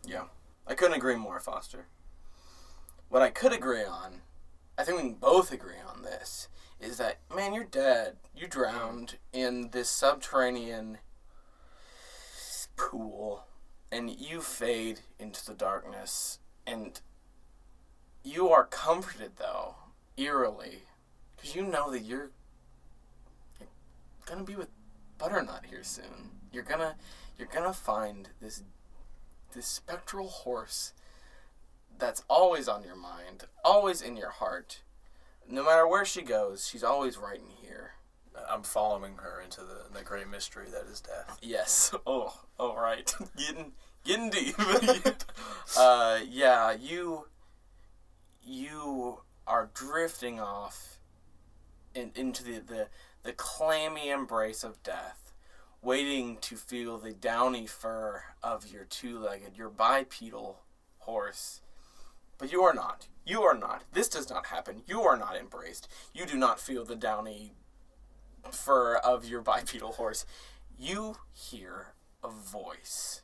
[SPEAKER 1] Yeah. I couldn't agree more, Foster. What I could agree on, I think we can both agree on this, is that, man, you're dead. You drowned in this subterranean pool, and you fade into the darkness, and you are comforted, though, eerily, because you know that you're gonna be with Butternut here soon. You're gonna find this spectral horse that's always on your mind, always in your heart. No matter where she goes, she's always right in here.
[SPEAKER 2] I'm following her into the great mystery that is death.
[SPEAKER 1] Yes. Oh, right. Getting deep. Yeah, you are drifting off into the clammy embrace of death, waiting to feel the downy fur of your two-legged, your bipedal horse. But you are not. You are not. This does not happen. You are not embraced. You do not feel the downy fur of your bipedal horse. You hear a voice.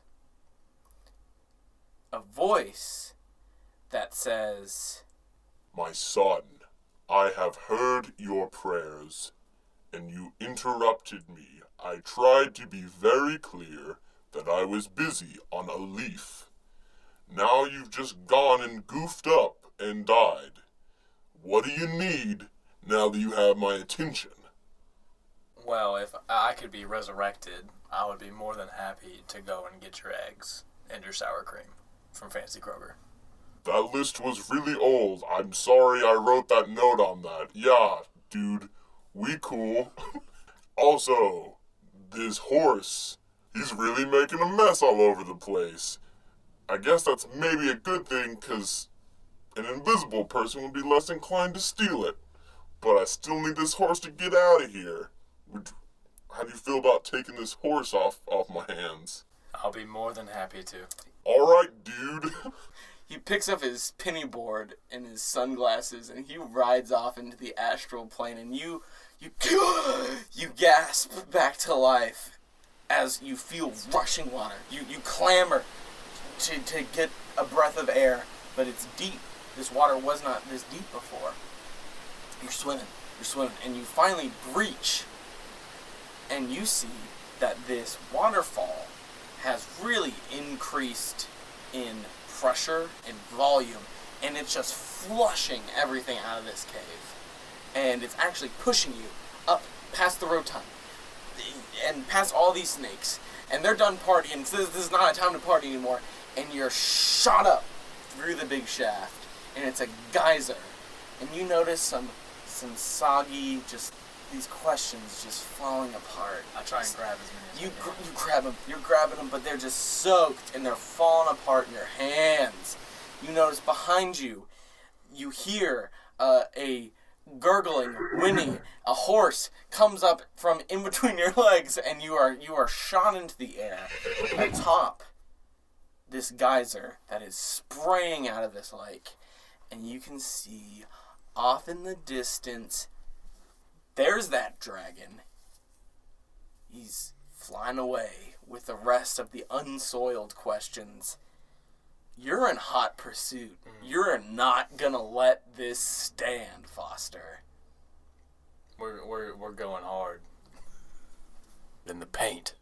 [SPEAKER 1] A voice that says,
[SPEAKER 3] "My son, I have heard your prayers, and you interrupted me. I tried to be very clear that I was busy on a leaf. Now you've just gone and goofed up and died. What do you need now that you have my attention?"
[SPEAKER 2] Well, if I could be resurrected, I would be more than happy to go and get your eggs and your sour cream from Fancy Kroger.
[SPEAKER 3] That list was really old. I'm sorry I wrote that note on that. Yeah, dude, we cool. Also, this horse, He's really making a mess all over the place. I guess that's maybe a good thing, because an invisible person would be less inclined to steal it. But I still need this horse to get out of here. How do you feel about taking this horse off my hands?
[SPEAKER 2] I'll be more than happy to.
[SPEAKER 3] Alright, dude.
[SPEAKER 1] He picks up his penny board and his sunglasses, and he rides off into the astral plane, and you gasp back to life as you feel rushing water. You clamor to get a breath of air, but it's deep. This water was not this deep before. You're swimming, and you finally breach, and you see that this waterfall has really increased in pressure and volume, and it's just flushing everything out of this cave. And it's actually pushing you up past the Rotund and past all these snakes, and they're done partying, so this is not a time to party anymore, and you're shot up through the big shaft, and it's a geyser, and you notice some soggy, just these questions just falling apart.
[SPEAKER 2] I try and grab as many as I can.
[SPEAKER 1] You grab them. You're grabbing them, but they're just soaked and they're falling apart in your hands. You notice behind you, you hear a gurgling, whinny. A horse comes up from in between your legs, and you are shot into the air atop this geyser that is spraying out of this lake, and you can see off in the distance, there's that dragon. He's flying away with the rest of the unsoiled questions. You're in hot pursuit. You're not gonna let this stand, Foster.
[SPEAKER 2] We're going hard. In the paint.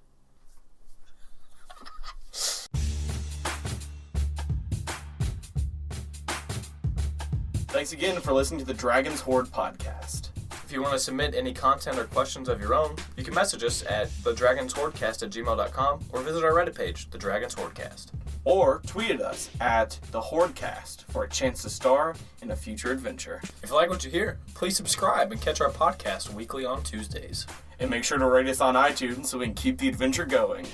[SPEAKER 1] Thanks again for listening to the Dragon's Horde podcast.
[SPEAKER 2] If you want to submit any content or questions of your own, you can message us at thedragonshordecast@gmail.com or visit our Reddit page, The Dragon's Hordecast.
[SPEAKER 1] Or tweet at us at the Hordecast for a chance to star in a future adventure.
[SPEAKER 2] If you like what you hear, please subscribe and catch our podcast weekly on Tuesdays.
[SPEAKER 1] And make sure to rate us on iTunes so we can keep the adventure going.